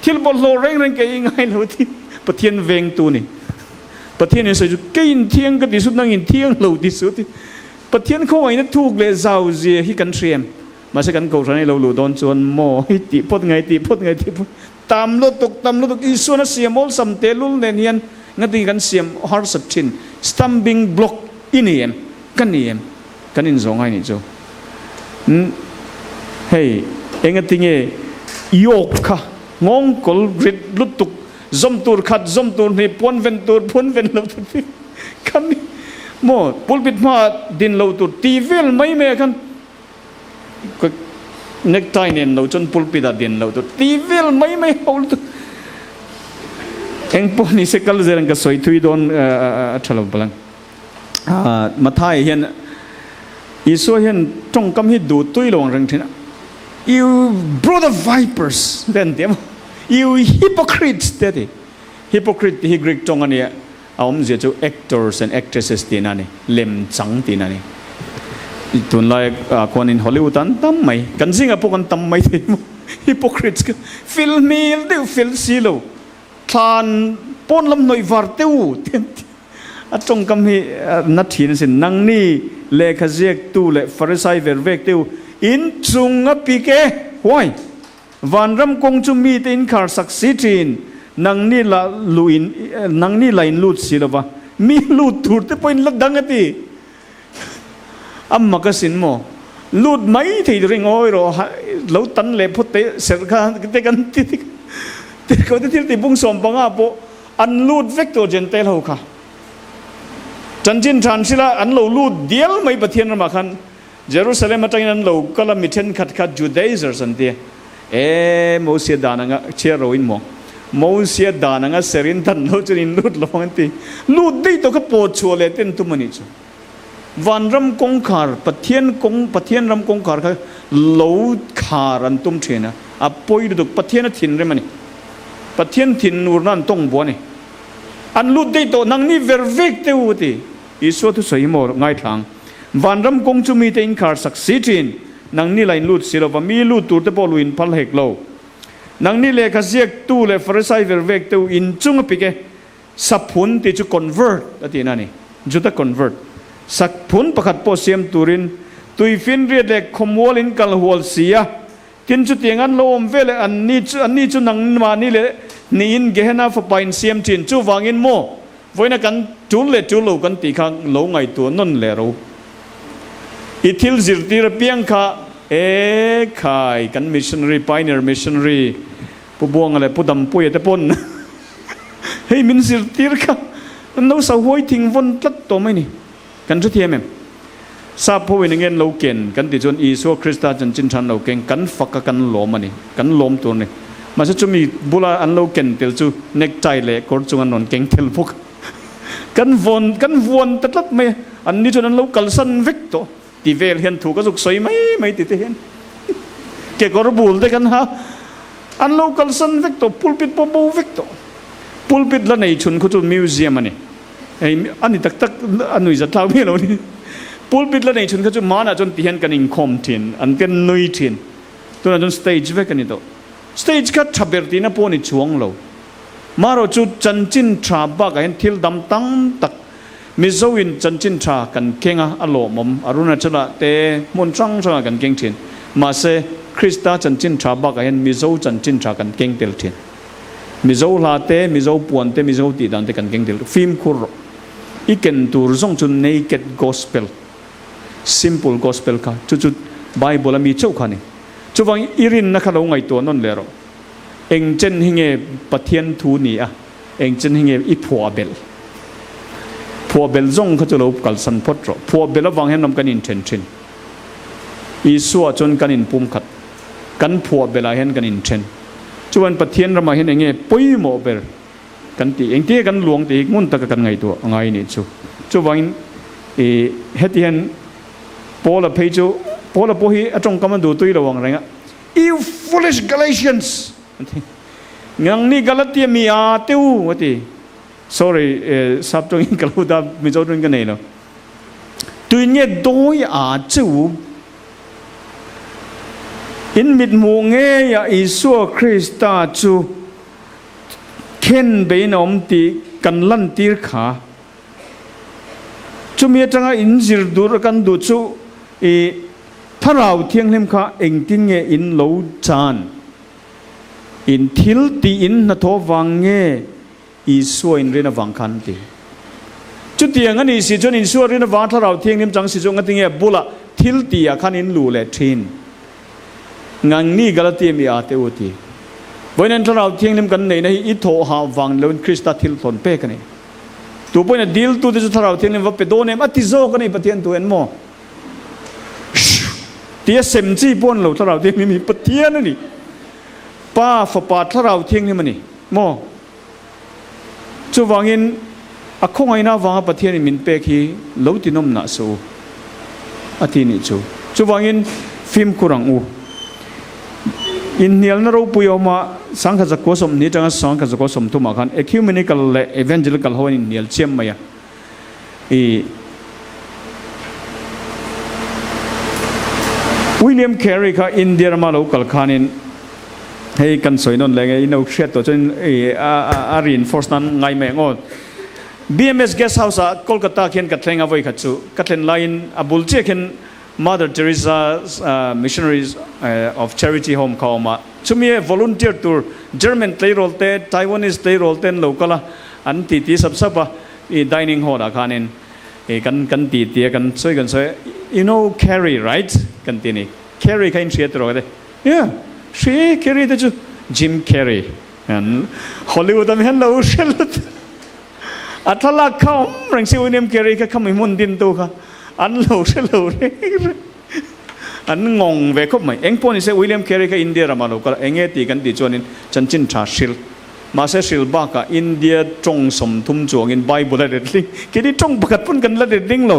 thil bol lo reng ke ngai lo ti Pathian veng tu ni Pathian in sai chu kein thiang ka ti su nang in thiang lo ti su ti Pathian kho ai na thuk le zau je hi kan thriem ma se kan ko ran lo lu don chon mo hi ti pot ngai ti tam lo tuk isu na siamol sam te lul nen hian ngati kan siam har sat thin stumbling block iniem kaniem kanin zong ai ni chu hey enga tinge yok kha ngong kol rit lutuk zom tur khat zom tur ni pon ven lo tu kami mo pulpit ma din lo tur tivel mai me kan necktie nen lo chon pulpit a din lo tur tivel mai hol tu eng pon ni se kal zerang ka soi thui don thalo balang mathai hian isu hian tong kam hi du tui long rang thina you brood of vipers then them you hypocrites daddy hypocrite hi Greek tong ania aum je chu actors and actresses tinani lem chang tinani tun lai kon in Hollywood an tam mai kan singa pokan tam mai the hypocrites filmil de fil silo than pon lam noi var teu atong kam hi na thin sin nang ni le khajek tu le farisai vervek teu in chunga pike hoi vanram kong chu mi te in khar saksi thin nang ni la luin nang ni lain lut silova mi lut tur te point la dangati amma ka sin mo ลูดไม่ที่เรื่องโอ้ยเราเราตันเล็บพุทธเสกกันแต่กันที่เขาที่บุ้งสมปังอาโปอันลูดเวกตัวเจนเตลเขาค่ะจันจินทรานสิละอันเราลูดเดียวไม่ปะเทียนมาคันเยรูซาเล็มมาตั้งนั้นเราก็ละมิเทนขัดจูดายเซอร์สันเดียโมเสสดานังเชื่อเราอินมองโมเสสดานังเสรินทันเราจะนินลูดลงกันทีลูดได้ตัวก็ปวดชัวเลยเต้นตุมันนี่จูวันรำกงขารปะเทียนรำกงขารเขาลูดขารันตุ้มเชนะอ่ะปอยดูปะเทียนถิ่นเรื่องมันนี่ปะเทียนถิ่นนูร์นั่นต้องบัวนี่อันลูดได้ตัวนังนี่เวอร์เวกเตวตีอิสวทุสอยโมง่ายทางวันรำกงจุมีเตอินขารสักสิจินนังนี่ไลน์ลูดสิเราว่ามีลูดตัวเตปอลุอินพัลเฮกโลนังนี่เลยขยักตู้เลยฟาริสัยเวอร์เวกเตวอินจุงปิเกสับพุนที่จะ convert อะไรนั่นนี่จุดจะ convertสักพุนประคัดโพเซียมตูรินตุยฟินเรียดเล็กขมวลินกัลหัวเสียทินจุดอย่างนั้นโลมเวลอันนี้จุนังมานี่เลยนี่อินเกหน้าฝาอินเซียมจินจูวางอินโมวันนั้นกันจูเล่จูโลกันตีข้างโลไงตัวนนเลรูอิทิลจิรตีระเปียงข้าขายกันมิชชันนารีพายเนอร์มิชชันนารีผู้บวงอะไรผู้ดำผู้ยตะปนเฮ้ยมินจิรตีระข้าเราสาวหวยทิ้งวนตัดตัวไม่นี่กันทุกทีเองทราบผู้วิญญาณเราเก่งกันติดจนอีสัวคริสต์จันจินชันเราเก่งกันฝักกันหลอมมันนี่กันหลอมตัวนี่มาจะมีบุลาอันเราเก่งเติลจูเน็กใจเละกอดจงอันนนเก่งเทลพกกันวนตัดลัดไม่อันนี้จนนั้นเรากัลสันวิกโตตีเวลเห็นถูกก็สุกสวยไม่ติดเห็นเกี่ยวกับบุลได้กันฮะอันเรากัลสันวิกโตพูลปิดปบูวิกโตพูลปิดแล้วในชุนเขาจะมิวเซียมมันนี่อันนี้ตักอันนู้นจะเท่าไม่เรานี่พูลปิดแล้วในชุนเขาจะมานะจนตีเห็นกันอินคอมทินอันเป็นนุยทินตัวนั้นจนสเตจเวกันนี่โตสเตจก็ทับเบอร์ตีน่ะพวกนี่ช่วงเรามาเราจุดจันจินทราบักเห็นทิลดำตั้งตักมิโซวินจันจินทรากันเก่งอารมณ์อรุณชลาเตมุนจังจังกันเก่งทินมาเซคริสต์จันจินทราบักเห็นมิโซจันจินทรากันเก่งเตลทินมิโซลาเตมิโซปวนเตมิโซตีดันเตกันเก่งเตลฟิล์มคุรอีกนตัวส่งจุน naked gospel simple gospel ค่ะจุดไบเบิลมีเจ้าค่ะนี่จุดวังอิรินนักเราไงตัวนั่นเลยเราเองเจนหิเงปะเทียนทูนี่อ่ะเองเจนหิเงอีพัวเบลส่งเขาจะเรากัลสันพดรอพัวเบลวังเห็นนำกันอินเทนชินอีสัวจนกันอินปุ่มขัดกันพัวเบลเห็นกันอินเทนจุดวันปะเทียนเรามาเห็นเองปุ้ยโมเบลกันตีเองที่กันหลวงตีงุ่นตะกันไงตัวไงนี่จุดวันเฮติเห็นพอละเพจูพอละพอฮีจงกำมันดูตุยระวังอะไรเงี้ย you foolish Galatians งั้นนี่กาลาเตียมีอาติววะที sorry สับตรงนี้กาลูดาไม่จดเรื่องกันเลยเนาะตุยเนี่ยโดยอาจิวอินมิดมูเงียอิสัวคริสตาจูเข็นเบนอมตีกันลันตีร์ขาจุมีจังอินจิรดูรกันดูจูถ้าเราเที่ยงเล่มข้าเองทิ้งเงอินโลจานอินทิลตีอินนัทวังเงอิสวยอินเรนวังคันตีจุดเดียงกันอิสิจนอินสวยเรนวังถ้าเราเที่ยงเล่มจังสิจงกันทิ้งเงบุละทิลตีอาคันอินลูเลทินงังนี่กาลาเตียมีอาเตอุตีวันนั้นถ้าเราเที่ยงเล่มกันในอิโตหาวังเลวนคริสต์ทิลทนเป้กันนี่ตัวพวกนี้ดิลตัวที่จะถ้าเราเที่ยงเล่มว่าเป็นโดนเนมอติโซกันนี่ปะเทียนตัวเอ็นโมเตี้ยเซมจีปนเราถ้าเราเที่ยงนี่มีปะเทียนนี่ป้าฝปาถ้าเราเที่ยงนี่มันนี่โมจูวังอินอะคงไอ้น่าวังปะเทียนนี่มินเปกีเราตินมน่าสูอาทินี้จูวังอินฟิล์มคุรังอูอินเนียลนเราปุยออกมาสังขจักรสมนี่จังสังขจักรสมทุมากันเอคิวเมนิกัลและเอเวนเจลิกัลฮออินเนียลเชียมมาวิลเลียมแคร์รีค่ะอินเดียมาลูกัลคานินให้กันสวยนนเลยไงอินเอาเชียตัวจนอารีนฟอร์สนั้นไงแมงอด BMS Guest House โคลกัตตาเขียนกัดเลงเอาไว้ขัดสูกัดเลนไลน์อับุลเจเขียน Mother Teresa's Missionaries of Charity Home เข้ามาช่วยมี volunteer tour German เตยโรลเต้ Taiwanese เตยโรลเต้เราก็ละอันตีสับๆดิning hall อาคารนี้กันตีกันช่วยกันช่วย you know Carrie right กันทีนี้ Carrie ใครเชียร์ตัวเลย yeah เชียร์ Carrie แต่จู่ Jim Carrey อันฮอลลีวูดทำให้เราเชื่ออัตลักษณ์เขาเรื่องซิวิลเลียม Carrey ก็เขาไม่มุ่งดินตัวเขาอันเราเชื่อเลยอันงงเวคุบไหมเอ็งพอนี่เซวิลเลียม Carrey ก็อินเดียรามาลูกก็เอ็งเอตีกันตีจวนินจันจินชาชิลมาเซชิลบ้าก็อินเดียจงสมทุมจวงินไบเบิลละเด็ดลิงคิดที่จงประกาศพุ่นกันละเด็ดลิงเรา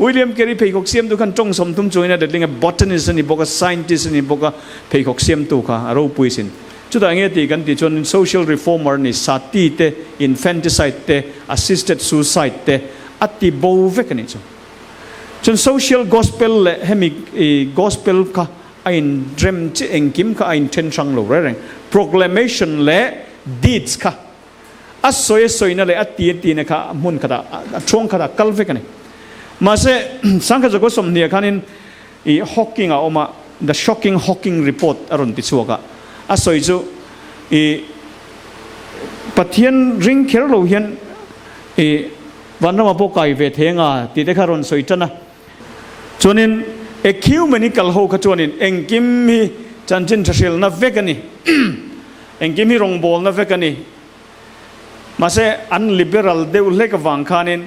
วิลเลียม Carrey เพย์หกเสียมตัวกันจงสมทุมจวงินละเด็ดลิงกับบอทนิสนี่บอกกับไซน์ติสนี่บอกกับเพย์หกเสียมตัวค่ะเราปุยสินจุดเอ็งเอตีกันตีจวนิน social reformer นี่สาตีเต infanticide เต assisted suicide เตอัติโบเวกันนี่จ้ะจน social gospel เลยให้มี gospel ค่ะไอ้เดรมที่เองกิมค่ะไอ้เทนชังหลงเรื่อง proclamation และ deeds ค่ะอัศสวยนั่นเลยอัตีตีนะคะมุ่นขดาช่วงขดากัลเวกันนี่มาเสสังกัดก็สมเนี่ยคันนี้Hawking ออกมา the shocking Hawking report อรุณติชัวกะอัศจูปัทยันริงเคร์โลเฮียนวันนั้นมาพบกับเวทเฮงตีเด็กคารอนสวยจันนะจนนินคิวมันนี่กัลโฮขจวนินเองกิมมีจันจินทศิลนับเวกันนี่เองกิมมีรองบอลนับเวกันนี่มาเสอันลิเบรัลเดวเล็กวังคานิน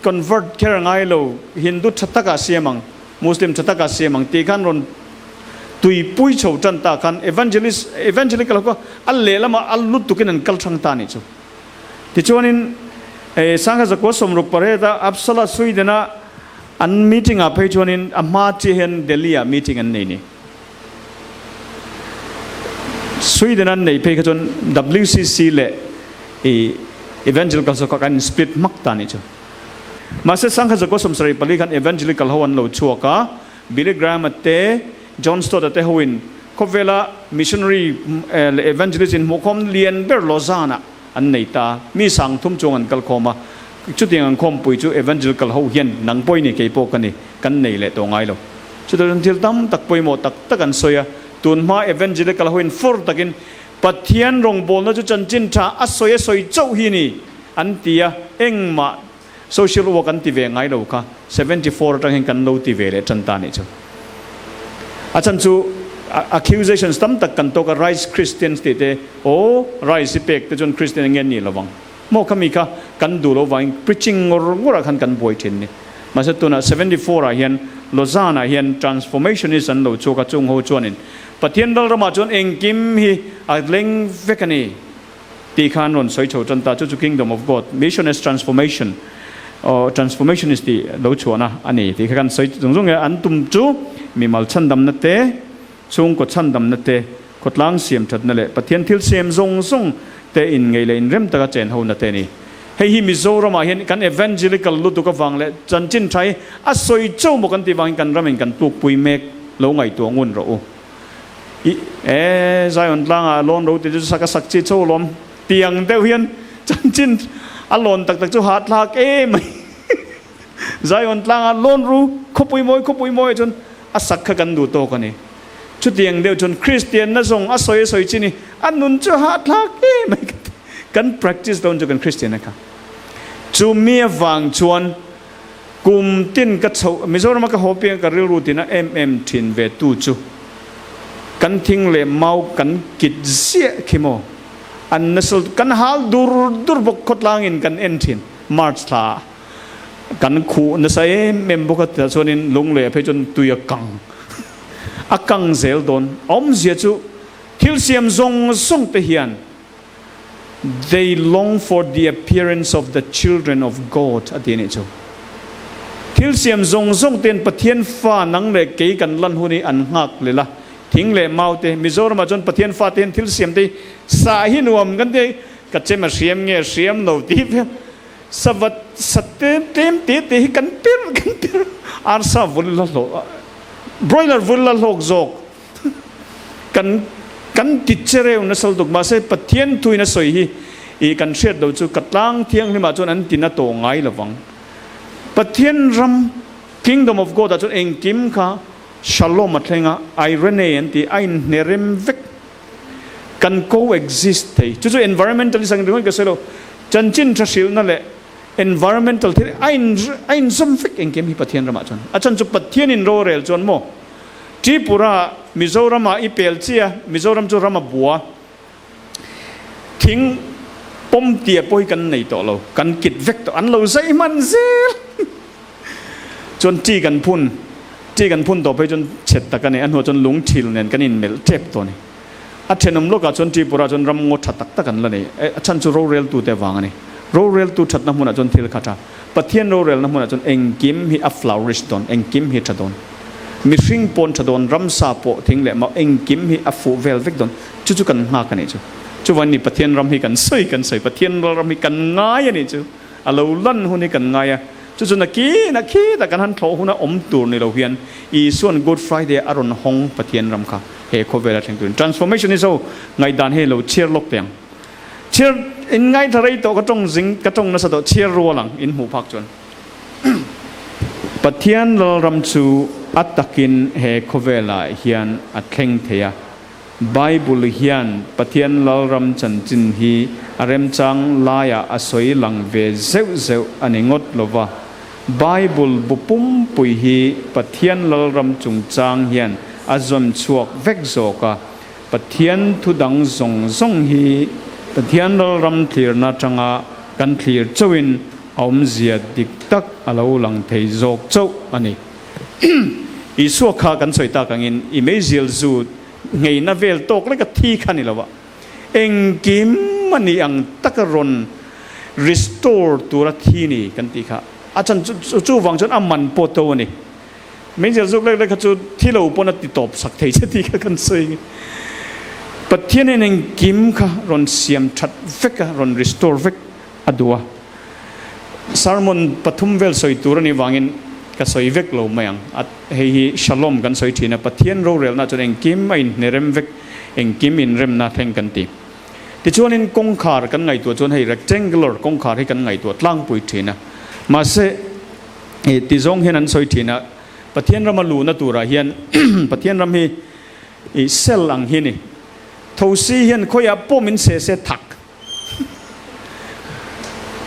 convert แค่ไงเราฮินดูชัตตะกาเสียมังมุสลิมชัตตะกาเสียมังตีกันรอนตุยปุยโฉจันตากัน evangelical ก็อัลเลละมาอัลลุตุกินันกัลชังตานิจูที่จวนินสังกัดก็สมรุปประเทศอับสลาสุยเดนะอันมีติ้งไปจวนินอามาจีเฮนเดลียมีติ้งอันนี้สุยเดนั้นในไปจน WCC เล่ evangelical ก็กัน split มักตานิจูมาเสสังกัดก็สมสริปลีกัน evangelical ฮวันโลชัวกะบิลลี่แกรมเตจอห์นสโตดเตฮวินก็เวลา missionary evangelist in มุขมเลียนเบอร์โลซานะอันนี้ตามีสังทุ่มจงอันกัลคอมาชุดที่อันคอมปุยจู evangelical เขาเห็นหนังปอยนี่เกี่ยวกันนี่กันนี่แหละตัวไงเราชุดที่ทิลตั้มตักปอยหมดตักกันสวยตุนมา evangelical เขาเห็นฟอร์ตักินปัทยันรงบอลแล้วจุจันจินชาอัศยสวยเจ้าฮีนี่อันที่เอ็งมาsocial work กันที่เวงไงเราค่ะ74ตั้งเห็นกันเราที่เวเลยจันตานี่จ้ะอาจารย์จู accusations ตั้มตักกันตัวกับ rise Christians ที่เตโอ้ rise สิเปกแต่จน Christian เงี้ยนี่ระวังโมเขามีค่ะกันดูระวัง preaching งรกันบ่อยทีนี่มาสักตัวน่ะ74เห็นโลซาน่ะเห็น transformationist อันเราโชว์กับจงโฮจวนินปะเทียนดอลรามาจนเองกิมฮีอัดเล็งเวกันนี่ตีขานนสวยโฉจันตาจุ kingdom of God missionist transformation transformationist ที่เราชัวนะอันนี้ที่กันสวยตรงๆอันตุ่มจูมีมัลชันดำนั่นเตะช่วงกดชันดำนั่นเตะกดล้างเสียมชัดนั่นแหละปะเทียนทิลเสียมทรงเตะอินไงเลยอินเริ่มตะกะเจนหูนั่นเตะนี่ให้ฮิมิโซรามาเห็นกัน evangelical ลุตุกฟังเลยจันจินใช้อัศยเจ้าหมกันที่วางกันรำเองกันตุกปุยเมกเราไงตัวงุนเราใจอ่อนล่างล้นเราติดสักสักจีโจ้ล้มเตียงเดียวเฮียนจันจินอารมณ์ตักจูหาดลากไม่ใจอ่อนล่างล้นรู้ขบุยมวยจนอาศักกันดูโตกันนี่ชุดเตียงเดียวจนคริสเตียนนั่งส่งอาศัยจีนี่อันนุนจูหาดลากไม่กัน practice โดนจูกันคริสเตียนนะครับจูเมียฟังชวนกุมตินกัดเฉาไม่ใช่ว่ามันก็หัวเปียงกับเรื่องรูตินะทินเวตูจูกันทิ้งเล่เมากันกิดเสียขี้โมอันนั้นสุดกันหาดูร์บกขดลางอินกันเอ็นทินมาร์ชลากันคู่นั่นใส่เมมบุกแต่ส่วนนี้ลงเลยไปจนตุยกังกังเซลโดนเสียจูทิลเซียมทรงเทียน they long for the appearance of the children of God อันนี้จูทิลเซียมทรงเตียนปะเทียนฟ้านังเลยเกี่ยกันลันหุนีอันหักเลยละทิ้งเล่เมาเตมิโซรามาจนปะเทียนฟ้าเตียนทิลเซียมเตสาหินวมกันเตกัดเจมาเสียมเงี้ยเสียมโนตีเพียสวัสดิ์เต็มตีกันเปิลอาร์ซาวุลละโลบรอยเลอร์วุลละโลกโจกกันติดเชเรวนัสลตุกมาเสปะเทียนตุยนัสอยฮีกันเชียดเราจูกัดล้างเทียงที่มาจนอันตินาโตง่ายละวังปะเทียนรำ kingdom of God จนเองกิมค่ะShalom มาเท่งะไอเรเนียนที่ไอเนริมเวกกัน coexist ที่จู่ๆ environmentalist สังเกตว่าก็เสร็จแล้วจันจินทศิลนั่นแหละ environmental ที่ไอ้สมฟิกเองเกมที่ปะเทียนรามาจนอาจารย์จุปะเทียนินโรเรลจนโมที่ปุระมิโซรามาอีเปลเซียมิโซรามจุรามาบัวทิ้งปมเตียปอยกันในตัวเรากันกิดเวกตัวอันเราใส่มันเสียจนจี้กันพุ่นต่อไปจนเฉดตะกันในอันหัวจนหลงทิลเนี่ยกันอินเมลเจ็บตัวนี้อัจฉริยะโลกจนที่ปุระจนรำงดถัดตักตะกันละนี่อาจารย์จุโรเรลตัวเตวางนี่โรเรลตัวถัดน้ำมันจนทิลขาดปะเทียนโรเรลน้ำมันจนเองกิมฮีอัฟลาวริสตอนเองกิมฮีชัดดอนมีสิ่งปนชัดดอนรำซาโปทิ้งเลยมาเองกิมฮีอัฟฟูเวลเวกดอนจู่กันหากันนี่จู่วันนี้ปะเทียนรำฮีกันใส่ปะเทียนรำฮีกันง่ายนี่จู่อาเราลั่นหุ่นนี่กันง่ายจู่นักขี้แต่กันหันโถหุ่นอมตูนในเราเฮียนอีส่วน Good Friday อารมณ์ห้องปะเทียนรำค่ะเฮโคเวลาทิ้งตัว transformation นี่เราไงด่านให้เราเชียร์ลกเตียงเชียร์อินไงทะเลโตกระจงสิงกระจงนั่นสะดวกเชียร์รัวหลังอินหูพักจนปะเทียนเรารำชูอัตตะกินเฮโคเวลาเฮียนอัดเข่งเทียไบเบิลเฮียนปะเทียนเรารำจันจินฮีอารมจังลายอาศัยหลังเวเซวอันนี้งดลว่าไบเบิลบุปุ่มปุยฮีปะเทียนเรารำจุงจางเฮียนอาจมชวกเวกโซกะปะเทียนทุดังซงฮีปะเทียนเรารำเทียร์นาจังอากันเทียร์เจ้าวินอมเสียดิกตักอาเราหลังเทยโจกเจ้าอันนี้อีสัวขากันสวยตากังอินอีเมจิลซูไงนาเวลโตกแล้วก็ที่ขันนี่ละวะเองกิมมันนี่อังตักรอน restore ตัวที่นี่กันตีค่ะอาจารย์จู่วังจนอามันโปโตนี่ไม่ใช่สุกเล็กๆเขาจู่ที่เราปนติดตบสักเทจะที่กันสวยปะเทียนเองกิมค่ะรอนเสียมชัดเวกรอน restore เวกอดัวสารมนปฐุมเวลสวยตัวนี้วางินก็สวยเวกโลมายังอัดเฮียชลอมกันสวยทีนะปะเทียนโรเรลน่าจะเองกิมไม่เนเรมเวกเองกิมอินเรมน่าแทงกันตีที่ชวนนินกงขาร์กันไงตัวชวนให้ rectangular กงขาร์ให้กันไงตัวล่างปุยทีนะมาเสติจงเห็นนั้นสวยทีนะปะเทียนรามาลูนะตัวระเฮียนปะเทียนรามีเซลลังเฮียนี่ทวีเฮียนคอยป้อมินเสถัก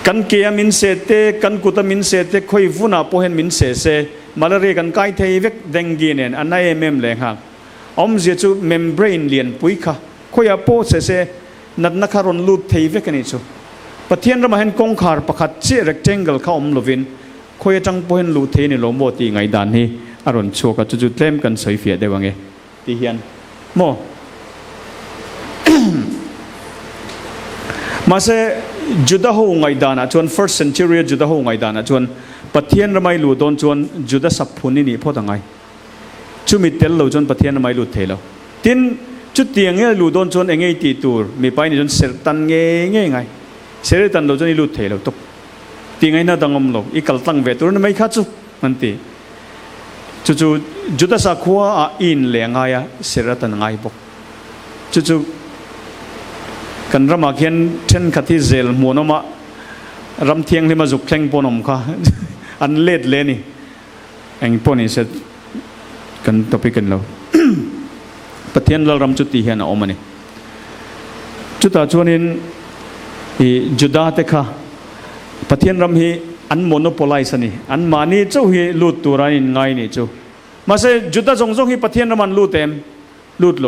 กันเกียมินเสเตกันกุตมินเสเตคอยฟุนาโปเฮนมินเสมาเลเรียกันไกเทเวกเดงกีเนนอันนั้นเมมแรงหักอมเสียจูเมมเบรนเลียนปุยค่ะคอยป้อเสนัดนักการนลูดเทเวกนี่จูปะเทียนรามาเห็นกงคาร์ประคัดเจเรกเจงเกลเข้าอมลวินคอยจังโปเฮนลูเทนี่ลมโบตีไงดานนี้อารมณ์ชัวกับจู่เต็มกันสวยเฟียได้ว่าไงตีเฮียนโมมาเสจุดาหูไงดานะจวน first century จุดาหูไงดานะจวนปะเทียนรำไมลูดอนจวนจุดาสับพุนนี่พ่อตั้งไงจุมิเตลลูจวนปะเทียนรำไมลูดเทลตินจุดเตียงเงี้ยลูดอนจวนเองไงตีตูร์มีไปนี่จวนเสรตันเงี้ยไงเสรตันลูจวนนี่ลูดเทลตุกตีไงน่าดังอมลูอีกลตั้งเวตุร์ไม่ขัดจุมันตีจู่จุดาสักขัวอินเลี้ยงไงเสรตันไงบอกจู่กันรำมาเขียนเช่นขัดที่เซลมัวนมารำเทียงที่มาจุกแข่งปนมค่ะอันเล็ดเลยนี่เองปนนี่เสร็จกันต่อไปกันแล้วปะเทียนเรารำจุดที่เห็นเอามานี่จุดตาชวนินจุดาเตค่ะปะเทียนรำฮีอันโมโนโพไลซ์นี่อันมานี่เจ้าฮีลูดตัวรานินไงนี่เจ้ามาเสจุดาจงฮีปะเทียนรำมันลูดเต็มลูดโล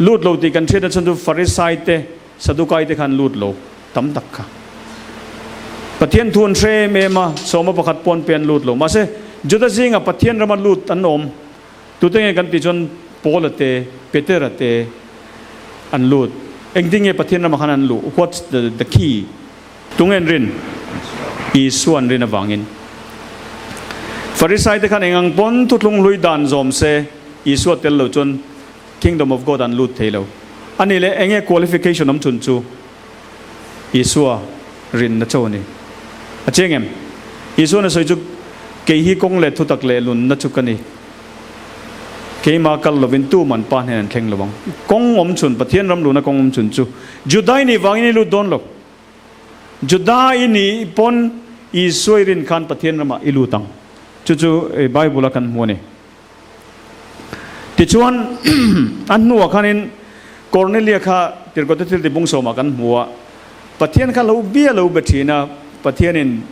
ลูดโลตีกันเชื่อฉันดูฟาริสัยเตสะดุกายเตขันลูดโลตั้มตักค่ะปะเทียนทวนเชเมมาสมประคัดปนเปลี่ยนลูดโลมาเสจุดสิ่งอ่ะปะเทียนรามันลูดอันอมตัวเองกันติจนโปลเตเปเตอร์เตอันลูดเองที่เงี้ยปะเทียนรามันขันอันลูด what's the key ตรงเงินรินอีส่วนรินวังเงินฟาริสัยเตขันเองอังปนทุกลงลุยดานจอมเสอีส่วนเตลโลจนKingdom of God อันลูดเทลอันนี้เลยเองเงี้ย qualification น้ำจุนจูอิสัวรินนะโจนี่อาเจงเอ็มอิสัวน่ะสวยจุกเกี่ยฮีกงเล็ดทุตักเล่ลุนนะจุกันนี่เกี่ยมาคัลลวินตู้มันปานเห็นแข่งระวังกงอมจุนปะเทียนรำลุนะกงอมจุนจูจุดได้นี่วังนี่ลูดโดนหรอกจุดได้นี่ปนอิสัวรินขันปะเทียนรำมาอิลูตังจู่ๆไบเบิลกันหัวนี่ที่ชวนอันนัวขันินกอร์เนเลียค่ะที่ก็ติดติดบุ้งโสมากันหัวปะเทียนข้าเราเบี้ยเราเบ็ดทีนะ Pathianin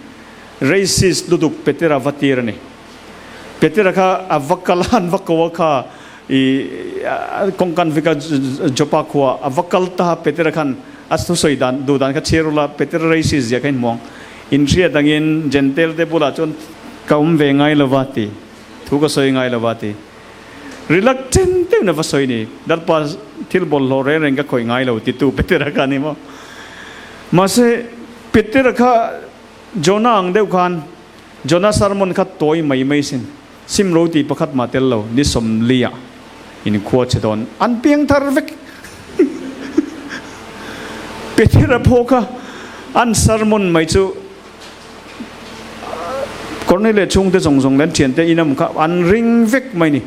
racist duduk petera vatirani petera ka avakalan vakawaka I kongkan vika jopa khuwa avakal ta petera khan astu soidan dudan ka cherula petera racist ya kain mong inria dangin gentle te pula chon kaum ve ngai lawati thu ka soi ngai lawati reluctant te na vasoi ni dal pa thil bol lo re reng ka khoi ngai lo ti tu petera ka ni mo mase petera kha Jonah ang deu khan Jonah sermon kha toy mai sin sim roti pakhat matel lo ni som lia in quote don an piang thar vek petera phoka an sermon mai chu cornele chung te song len thian te inam kha an ring vek mai ni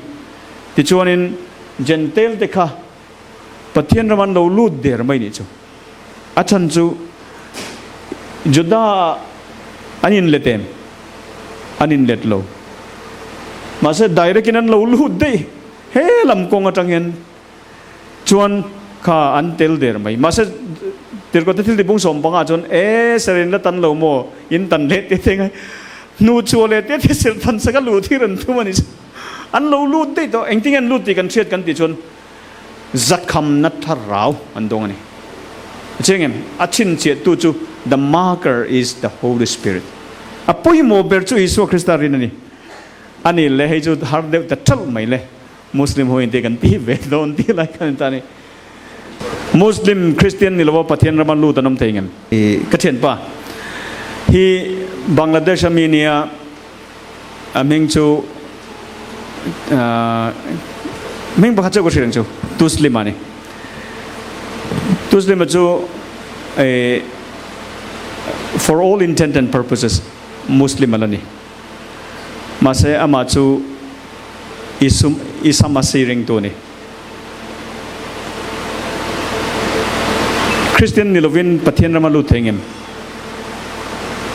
ti chuanin gentle te kha pathian raman lo lut der mai ni chu achan chu juda anin letem anin let lo mase direct inan lo lut dei he lam kong atang hen chuan kha an tel der mai mase tir ko thil di bung som panga chon seren la tan lo mo in tan le te theng nu chuale te te sel tan saka lu thiran thu mani an lo lut dei to engting an lut ti kan thiat kan ti chon zat kham nat tharau an dong ani chengem achin che tu chu the marker is the Holy Spirit apoi mo ber chu Isu Krista rin ani ani le he chu har deu ta thal mai le Muslim ho inte kan ti ve don ti lai kan ta ni Muslim Christian ni lo pathian raman lu tanom thengem ka chen pa hi Bangladesh amenia ameng chu meng ba cha ko sirang chu tuslim ani tuslim chu for all intent and purposes Muslim alani mase ama chu isam asiring to ni Christian nilovin pathian ramalu thengem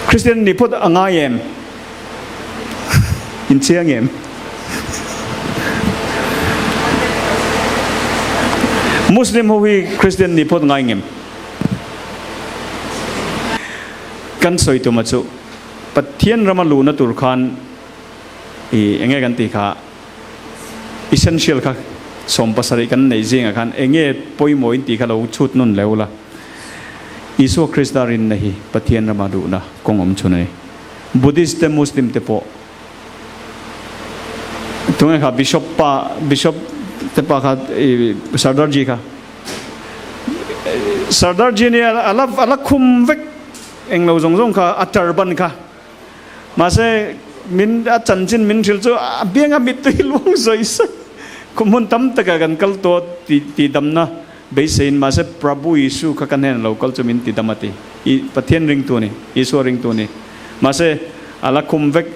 Christian ni pot angayem in chiangem Muslim ho hi Christian ni pot ngaingem kan soi tu machu pathian ramalu na tur khan enge kan ti kha essential kha som pasari kan nei jinga khan enge poimo in ti kha lo chut nun leula Isu Krista rin nahi pathian ramalu na kongom chunai Buddhist te Muslim te po tunga kha bishop te pa kha Sardar ji kha Sardar ji ni ala khum vek englo zongjong kha atarban kha mase min a chanchin min thil chu bianga mit tu hilwang zoi sa kumun tam taka kan kal to ti damna beisain mase Prabhu Isu kha kan hen local chu min ti damati I pathian ring tu ni Isu ring tu ni mase ala khum vek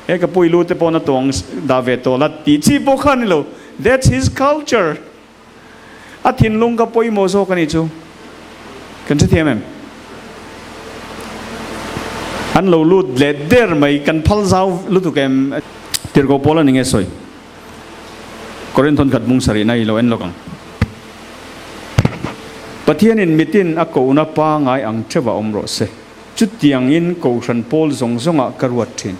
e ka puilu te pona tong dave to la ti chi po khan lo that's his culture athin lung ka poi mo so kan I chu kan che thiam em an lo lut le der mai kan phal zau lu tu kem tir go pola ninge soi Korinthon khat mung sari nai lo en lokang pathian in mitin a ko na pa ngai ang thewa omro se chu tiang in ko ran pol zong zonga karwat thin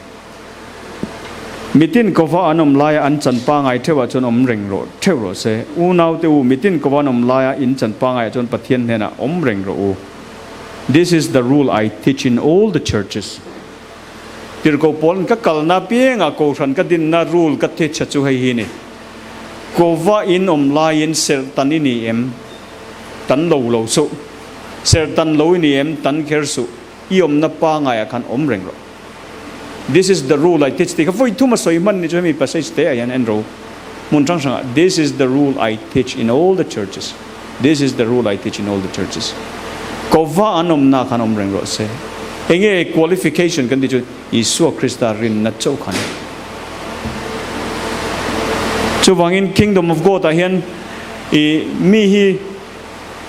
mitin ko va anom laya an chan pa ngai thewa chon om reng ro thero se u nau te u mitin ko va anom laya in chan pa ngai chon pathian hena om reng ro u This is the rule I teach in all the churches. Tirko pon ka kalna pienga ko ran ka din na rule ka teach chu hai hi ni. Ko va in lain ser tanini em tan lo so. Ser tan lo ni em tan ker su. Iom na pa nga ya kan om reng ro. This is the rule I teach. Ka voi tu ma soi man ni chemi pa sai ste ayan en ro. Mun chang sang this is the rule I teach in all the churches. This is the rule I teach in all the churches. Kova anom na kanom reng ro se enge qualification kan di chu Isu Krista rin na chau khan chu wangin kingdom of God a hian mi hi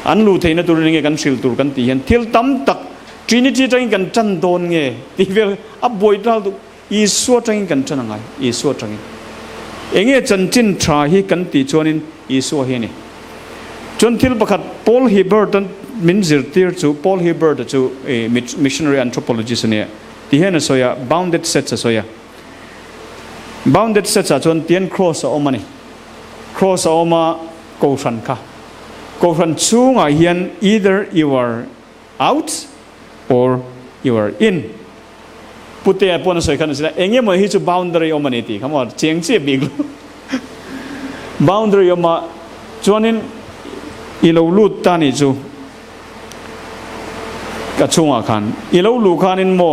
an lu theina tur nge kan sil tur kan ti hian thil tam tak Trinity tang kan chan don nge ti vel a boi dal tu Isu tang kan chan ngai Isu tang enge chan chin thra hi kan ti chonin Isu hi ni chon thil pakhat Paul Hibbert min zirtir chu Paul Hebert chu missionary anthropologist ne ti hen soya bounded sets soya bounded sets chon tian cross omani cross oma ko ran kha ko ran chunga hian either you are out or you are in putte pon soi khan sila enge mo hi chu boundary omani ti khamor cheng che big boundary oma chuanin ilo lut ta ni chu ka chunga khan ilo lu khanin mo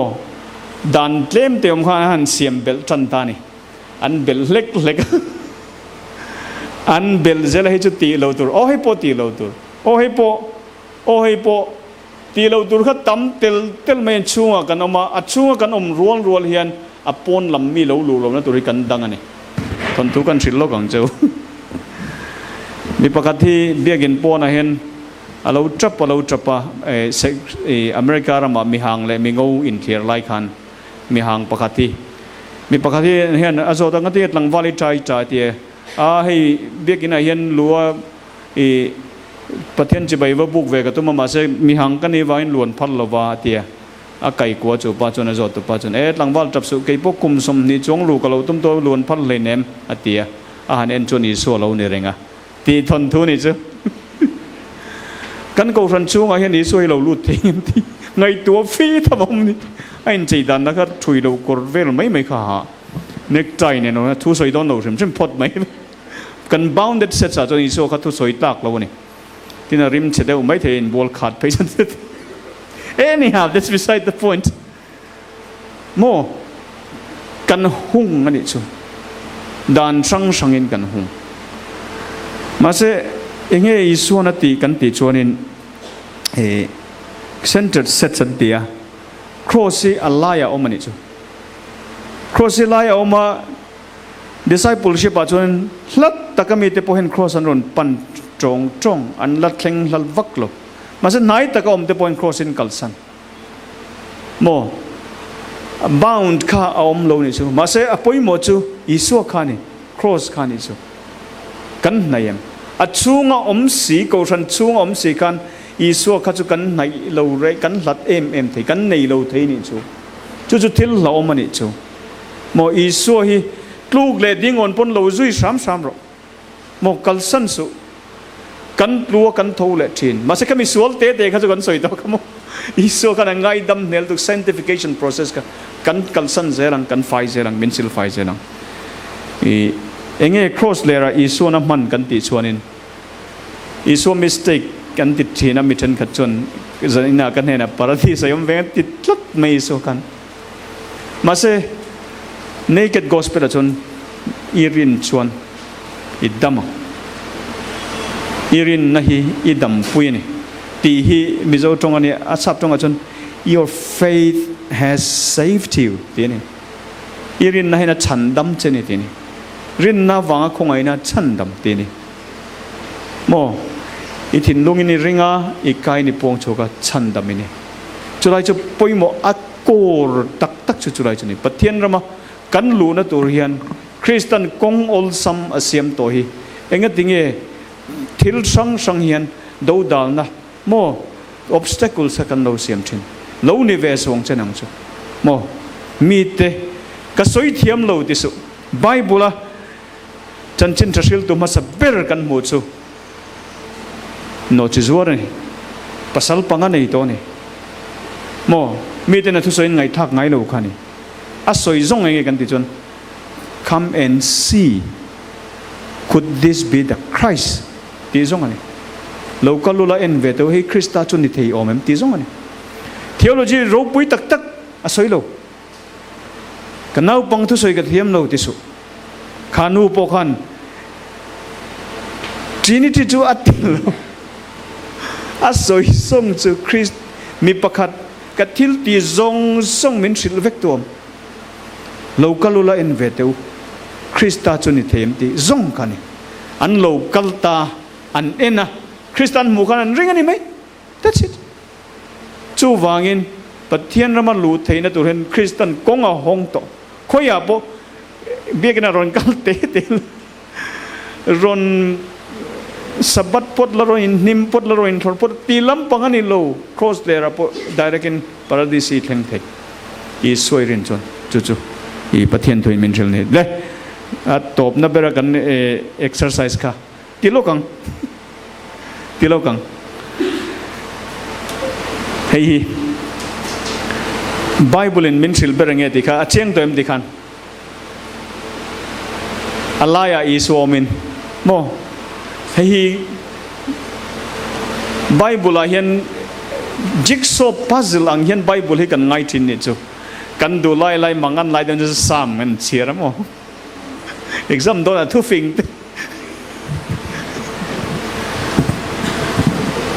dan tlem teom khan han siam bel tan ta ni an bel lek lek an bel zela hi chu ti lo tur o hi po ti lo tur o hi po ti lo tur kha tam tel men chunga kan oma a chunga kan rual hian a pon lam mi lo lu lo na tur kan dang ani thon tu kan thil lo gang cheu mi pakati biagin pona hen alo trapa America rama mi hang le mi ngo in clear lai khan mi hang pakati hen azo da ngati tlang valley chai ti a hei biagin a hen lua Pathian chi bai wa buk ve ka tuma ma se mi hang kan ni wain luan phal lova ti a kai ko chu pa chon azo tu pa chon tlang wal trap su kei pok kum som ni chong lu ka lo tum to luan phal le nem atia a han en chon i so lo ni renga ti thon thu ni chu kan ko ran chu nga hian ni soi lo lut thing ti ngai tua fi thamom ni ain chei dan na ka thui lo kor vel mai kha nek tai ne no thu soi don lo rim phot mai kan bounded set sa chon i so kha thu soi tak lo ni tina rim chede mai the in ball card patient anyhow that's beside the point mo kan hung ani chu dan sang in kan hung mase enge isuana ti kan ti chuanin centered set dia crossi alaya omani chu crossi laya oma discipleship a chuan hlat takami te pohen cross an ron pan chong an lat thleng hlal vak lo mase nai taka om te pohen cross in kalsan mo bound kha om lo ni chu mase apoi mo chu isu khani cross khani chu kan nayem a chunga om si ko ran chunga om si kan isu kha chu kan nai lo re kan lat em thei kan nei lo thei ni chu thil lo mani chu mo isu hi tluk le ding on pon lo zui sam ro mo kalsan su kan lua kan tho le thin mase kami sual te kha chu kan soi to kamo isu kan ngai dam nel tu sanctification process ka kan kalsan zerang kan fai zerang minsil fai zerang enge cross lera isu na man kan ti chuanin isu mistake kan ti thina miten kha chon zanina kan hena parathi sayom ve ti tlat mai isu kan mase naked gospel chon irin chuan idama irin nahi idam puini ti hi mizo tongani asap tonga chon your faith has saved you tini irin nahi na chandam cheni tini rin na wanga khongai na chandam tini mo ithin lungini ringa ikai ni pong choka chandamini chulai chu poimo akor tak chu chulai chuni Pathian rama kan lu na tur hian Christian kong ol sam asiam to hi enga tinge thil sang hian do dal na mo obstacles kan lo siam thin lo ni ve song chenang chu mo mi te ka soi thiam lo ti su bible chan chin thashil tu ma saber kan mu chu no chi zuar ni pasal panga nei to ni mo mi te na thu soi ngai thak ngai lo khani a soi zong ngai kan ti chon come and see could this be the Christ ti zong ani local lula en ve to he Christa chun ni thei omem ti zong ani theology ro pui tak a soi lo kanau pang thu soi ka thiam lo ti su khanu po khan trinity chu atil lo a soi song chu Christ mi pakhat ka thil ti zong song min thil vek tom local lula en ve to Christa chun ni them ti zong kani an local ta an ena Christian mu khan an ring ani mai that's it chu wangin Pathian rama lu theina tur hen Christian konga hong to khoya bo biegna ron kal te ron sabat pot laroin nim pot laroin thor pot tilam pangani lo cross there apo direct in paradise thleng thei I soirin chon chu I pathian thoi min thil ne le a top na bera kan exercise kha tilokang hei Bible in min thil berenge dikha a cheng toem dikhan alaya iswomin mo hei Bible a hian jigsaw puzzle ang hian Bible hi kan ngai thin ni chu kan du lai mangan lai dan sam kan chiara mo exam do na thu fing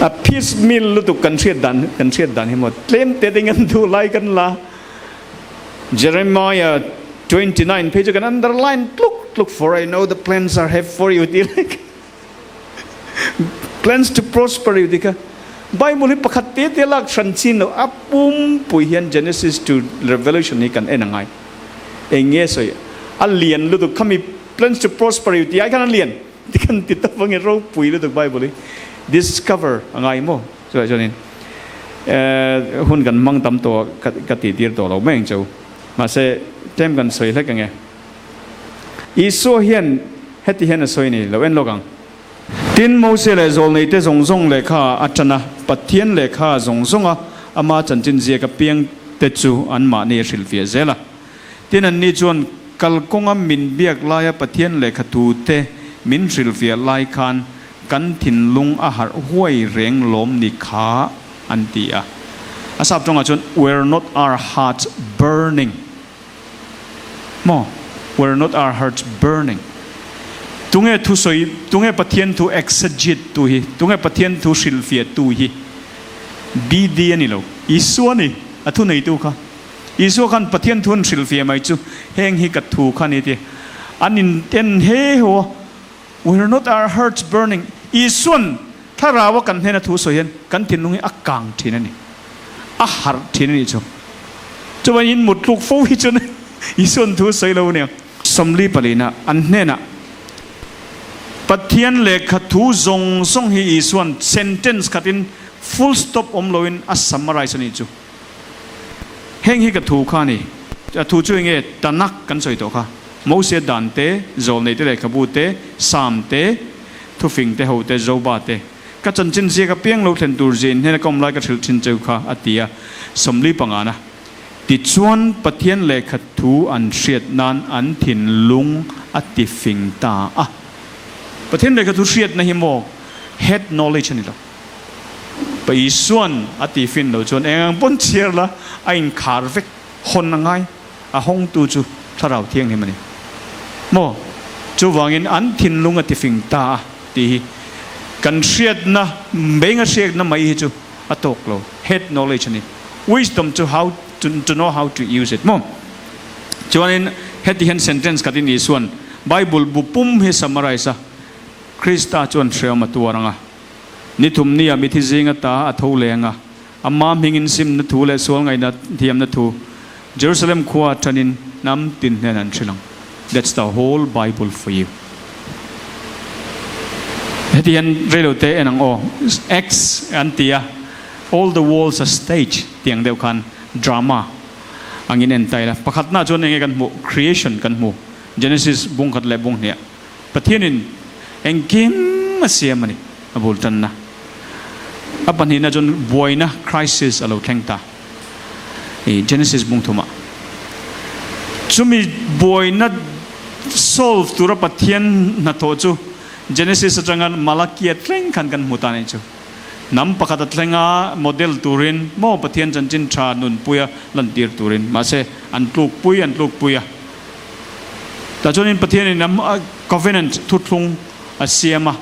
a piece meal lu tu kan thiat dan hi mo claim te ding an du lai kan la Jeremiah 29 page kan underline look for I know the plans I have for you like plans to prosper you dika Bible hi pakhat te lak than chin no apum pui hian Genesis to Revelation ni kan enangai enge soi alien lu tu khami plans to prosper you I kan alien dikan ti ta wangi ro pui lu tu Bible discover angai mo so jonin hun kan mang tam to ka ti dir to lo meng chau ma se tem kan soi hlek ange iso hian heti hian soi ni lo en logang tin Mose le zol nei te zong le kha atana Pathian le kha zong a ama chanchin zia ka piang te chu an ma ni ril fia zela tin an ni chuan kalkonga min biak laia Pathian le kha tu te min ril fia lai khan kan thin lung a har huai reng lom ni kha an ti a asap tonga chun were not our hearts burning mo were not our hearts burning tunge thu soi tunge Pathian thu exegete tu hi tunge Pathian thu silfia tu hi bd ani lo isu ani athu nei tu kha isu khan Pathian thun silfia mai chu heng hi ka thu khani ti anin ten he ho we're not our hearts burning isun tharawa kan hena thu soyen kan tin lungi akang thinani a har thinani chu chuan in mutluk fo hi chun isun thu soi lo ne somli palina an hena Pathian le khathu zong song hi iswan sentence khatin full stop omloin a summarize ani chu heng hi kathu khani thu chu nge tanak kan soi to kha Mose dan te zol nei te le khabu te sam te thu fing te ho te zoba te ka chan chin sia ka piang lo thlen tur jin hena kom lai ka thil chin cheu kha atia somli pangana ti chuan Pathian le khathu an hriat nan an thin lung ati fing ta a Pathian le khathu hriat na hi mo head knowledge ani lo pai suan ati fin lo chuan engang pon chiar la a in khar vek hon na ngai a hong tu chu tharau thiang ni mani mo chu wangin an thin lung ati fing ta ti kan hriat na benga hriat na mai hi chu atok lo head knowledge ani wisdom to how to know how to use it mo chuanin heti hen sentence katin ni suan Bible bu pum he summarize Krista chuan threama tuaranga nithum ni ami thi zinga ta atho lenga amma mingin sim na thu le sol ngai na thiam na thu Jerusalem khwa tanin nam tin henan thrilang that's the whole Bible for you hetian relote enang o x antia all the walls are stage tiang deu khan drama angin entai la pakhat na chon nge kan mu creation kan mu Genesis bung khat le bung ne pathianin engkim masiamani abul tanna apani na jon boina crisis alo thengta e Genesis bung thuma chumi boina solve tura pathian na to chu Genesis atrangan Malachi atleng kan kan mutane chu nam pakhat atlenga model turin mo pathian chanchin tha nun puya lantir turin mase antluk puya ta chonin pathian nam covenant thuthung asiama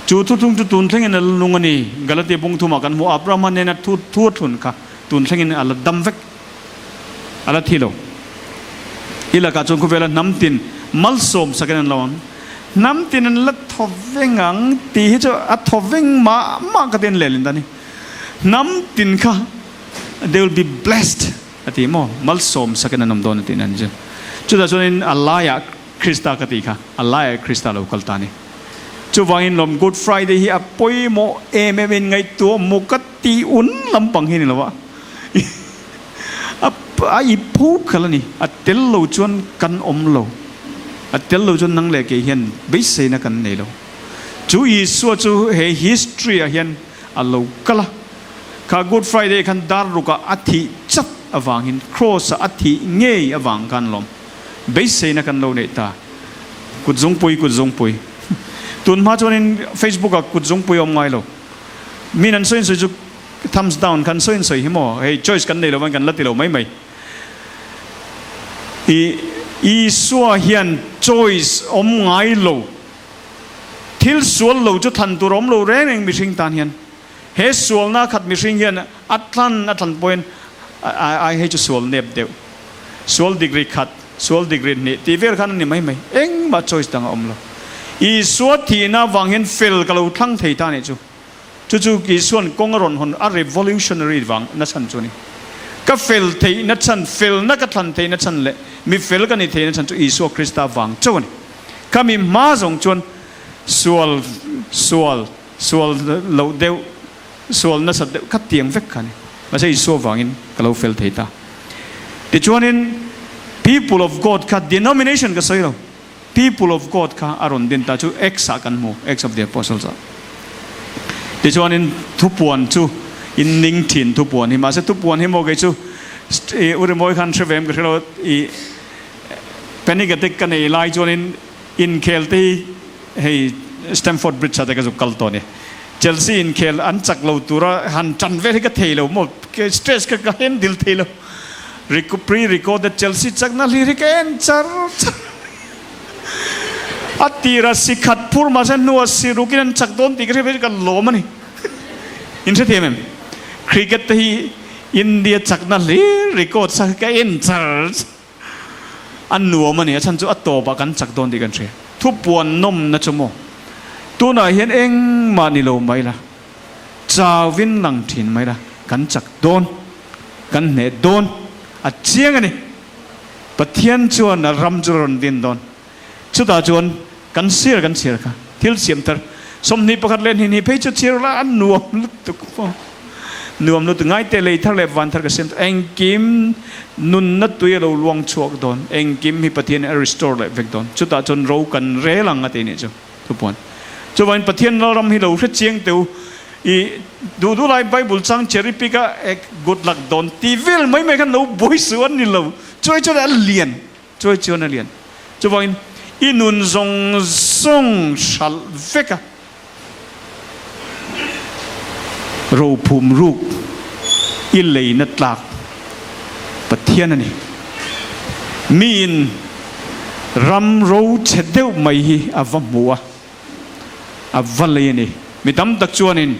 chu thuthung tu tun thlengin lungani galati bung thuma kan mu Abraham ne na thu thun kha tun thlengin ala damvek ala thilo ila ka chung khuvela namtin malsom sakan lawan namtin an la thovengang ti hi cho a thoveng ma ka den lelin dani namtin kha they will be blessed ati mo malsom sakan nam don tin an chu da chonin alaya Krista ka ti kha alaya Krista lo kaltani จูวางอินลม Good Friday ฮีอัปปอยโมเอเมเป็นไงตัวมุกตีอุ่นลำปังเห็นหรือวะไอ้พูดขนาดนี้อัดเตลโลจวนกันอมโลอัดเตลโลจวนนั่งเล็กเห็นไม่ใช่นักกันเนี่ยโลจูอีสัวจูเฮ history เห็นอัลโลก็ละข้า Good Friday ขันดารุกะอัฐิจัดอวังหิน cross อัฐิเงยอวังกันลมไม่ใช่นักกันโลเนี่ยตากุดจงปุยตุนมาจวนใน Facebook กุดจงปุยอมไงโลมีนั่นส่วนสุดจุ thumbs down กันส่วนสุดหิมอเฮ้ย choice กันเนี่ยโลมันกันละติโลไม่อีสัวเฮียน choice อมไงโลทิลส่วนโลจุดทันตัวรมโลเร่งเองมิชิงตานเฮียนเฮส่วนน่าขัดมิชิงเฮียนอัตลันปอยน์ไอให้จุส่วนเน็บเดียวส่วนดีกรีขัดส่วนดีกรีนี่ที่เวลขันนี่ไม่เอ็งมา choice ต่างอมโลอีส่วนที่น่าวังเห็นเฟลกับเราทั้งไทยตานี่จู่อีส่วนกงรอนหนอะ revolutionary วังนั่นฉันจู่นี่ก็เฟลไทยนั่นฉันเฟลนักทันไทยนั่นฉันเลยมีเฟลกันในไทยนั่นฉันจู่อีส่วนคริสต์วังจู่นี่ก็มีมาส่งจวนส่วนเราเดียวส่วนนั่นสัตว์คัดเตียงเวกกันไม่ใช่อีส่วนวังอินกับเราเฟลไทยตาแต่จวนนี้ people of God ค่ะ denomination ก็ใช่เราpeople of God ค่ะอารมณ์เด่นตาจู่ X กันโม X of the apostles แต่จวนนี้ทุบปวนจู่อินนิ่งถิ่นทุบปวนที่มาเสทุบปวนให้โมกันจู่อุดมอยคันเชฟเอ็มก็เราเป็นนี่ก็ติดกันในไลน์จวนนี้อินเคลที่ให้สแตมฟอร์ดบริดจ์อะไรก็จุกกัลตัวเนี่ยเชลซีอินเคลอันจักเราตัวหันจันเวริก็เทเราหมดสเตรสก็เห็นดิลเทเราrecorded Chelsea จักนั่นลิริกเอ็นจัดอัตตีรัสสิขัดพูดมาเช่นนัวสิรุกินันจักโดนตีกันเรื่อยๆกันโลมันนี่อินเทอร์เทนเมนต์คริกเก็ตที่อินเดียจักนั่นลิริกอดสักเอ็นจัดอันนัวมันนี่ฉันจะอัตโตปะกันจักโดนตีกันเรื่อยทุบปวนนมนะชั่วโมงตัวไหนเห็นเองมานี่โลไหมล่ะจาวินหลังถิ่นไหมล่ะกันจักโดนกันเนโดนอาเจียงนี่ปะเทียนชวนรำจรนดินโดนชุดตาชวนกันเสียค่ะทิลเสียมเตอร์สมนิปกัดเล่นหินหิเพจเชียร์ละอันนัวลุกตุกฟองนัวลุกง่ายแต่เลยทั้งเล็บวันทั้งกระเซ็นเองกิมนุนนัดตัวเราลวงชวกโดนเองกิมฮิปะเทียนรีสโตร์เลยเวกโดนชุดตาชวนเรากันเร่หลังอะไรนี่จ้ะทุกคนจุวันปะเทียนเรารำให้เราเชียงเตียวอีดูไลฟ์ไบเบิลสังเชอริปิกะเอกกุดหลักโดนทีวีไม่กันเราบอยส่วนนี่เราช่วยอันเลียนช่วยอันเลียนจุวันอินุนทรงชัลเวกะเราภูมิรูกอิเลยนัดหลักปะเทียนนี่มีนรำเราเฉดเดียวไม่อวมัวอวเลยนี่มีตั้มตักชวนิน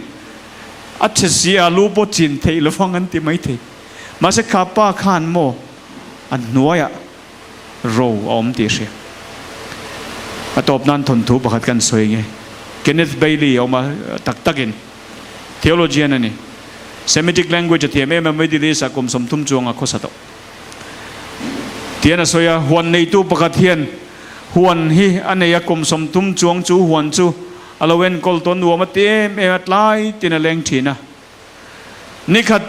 อัจฉริยะลูปจินเทลฟังกันที่ไม่เทมาสักข้าป้าขานโมอันนัวยะโรอมตีเสียตบนั้นทนทุบขัดกันสวยไงเกเนธเบลลี่ออกมาตักกินเทโลจีนั่นนี่ Semitic language ที่ไม่ได้เรียนสักคมสมทุมจวงอ่ะข้อสัตว์เทียนสวยหวนในตู้ปกติเทียนหวนฮีอันนี้กรมสมทุมจวงจูหวนจูอลเวนกอลตันวัวมาเตะเอวัดไล่ตีนแรงทีนะนี่ขัด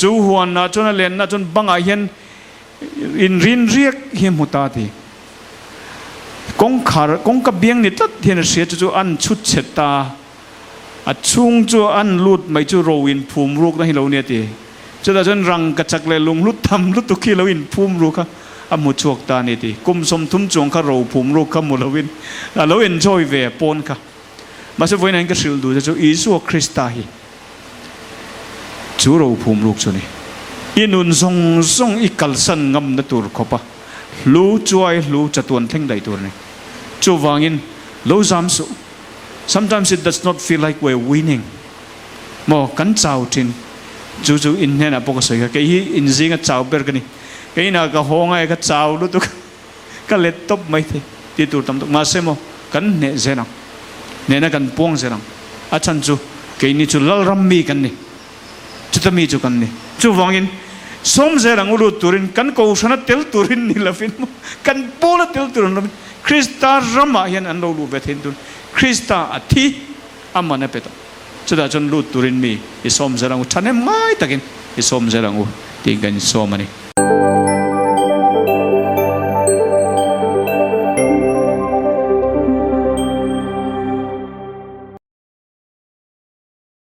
จูหวนนะจนเลนนะจนบังอาเห็นอินรินเรียกเฮียมุตาทีกงกับเบียงนี่ตัดเห็นเสียจูอันชุดเฉตาอัดชุงจูอันลุดไม่จูโรวินภูมิรูกนะให้เราเนี่ยทีจนรังกระจักเลยลงลุดทำลุดตุกี้เราวินภูมิรูกค่ะอามุชวกตาเนี่ยทีกุมสมทุมจวงข้าเราภูมิรูกข้ามุลวินเราเอ็นจอยเวปนค่ะมาสักวันนั้นก็สิลดูจะจูอิสุคริสต์ฮีจูเราภูมิลูกชนี่อินุนทรงอีกัลสันงำนัตุรขบะรู้ช่วยรู้จะตัวเท่งใดตัวนี้จูวางอินรู้จำสุ sometimes it does not feel like we're winning มอกันเจ้าทินจูอินเนี่ยนะปกติก็ยี่อินซิงก็เจ้าเปิดกันนี่ก็ยี่น่าก็ห้องไอ้ก็เจ้ารู้ตุกก็เล็ดตบไม่ทีที่ตัวทำตุกมาเสมอกันเนี่ยเจนังเนี่ยนักันป้องเสียงอาจารย์จูเกี่ยนี่จูลัลรัมมีกันนี่จูตมีจูกันนี่จูฟังอินสมเสียงอุลุตุรินกันกูชนะเตลตุรินนี่ละฟินกันโบลเตลตุรินคริสตารัมมาเห็นอันเราลูเวทินตุน คริสตาอธิอามันเอเปตจุดาจนรูดตุรินมีอิสอมเซรังอุทันเอ็มไม่ตะกินอิสอมเซรังอุติงกันอิสอมมันนี่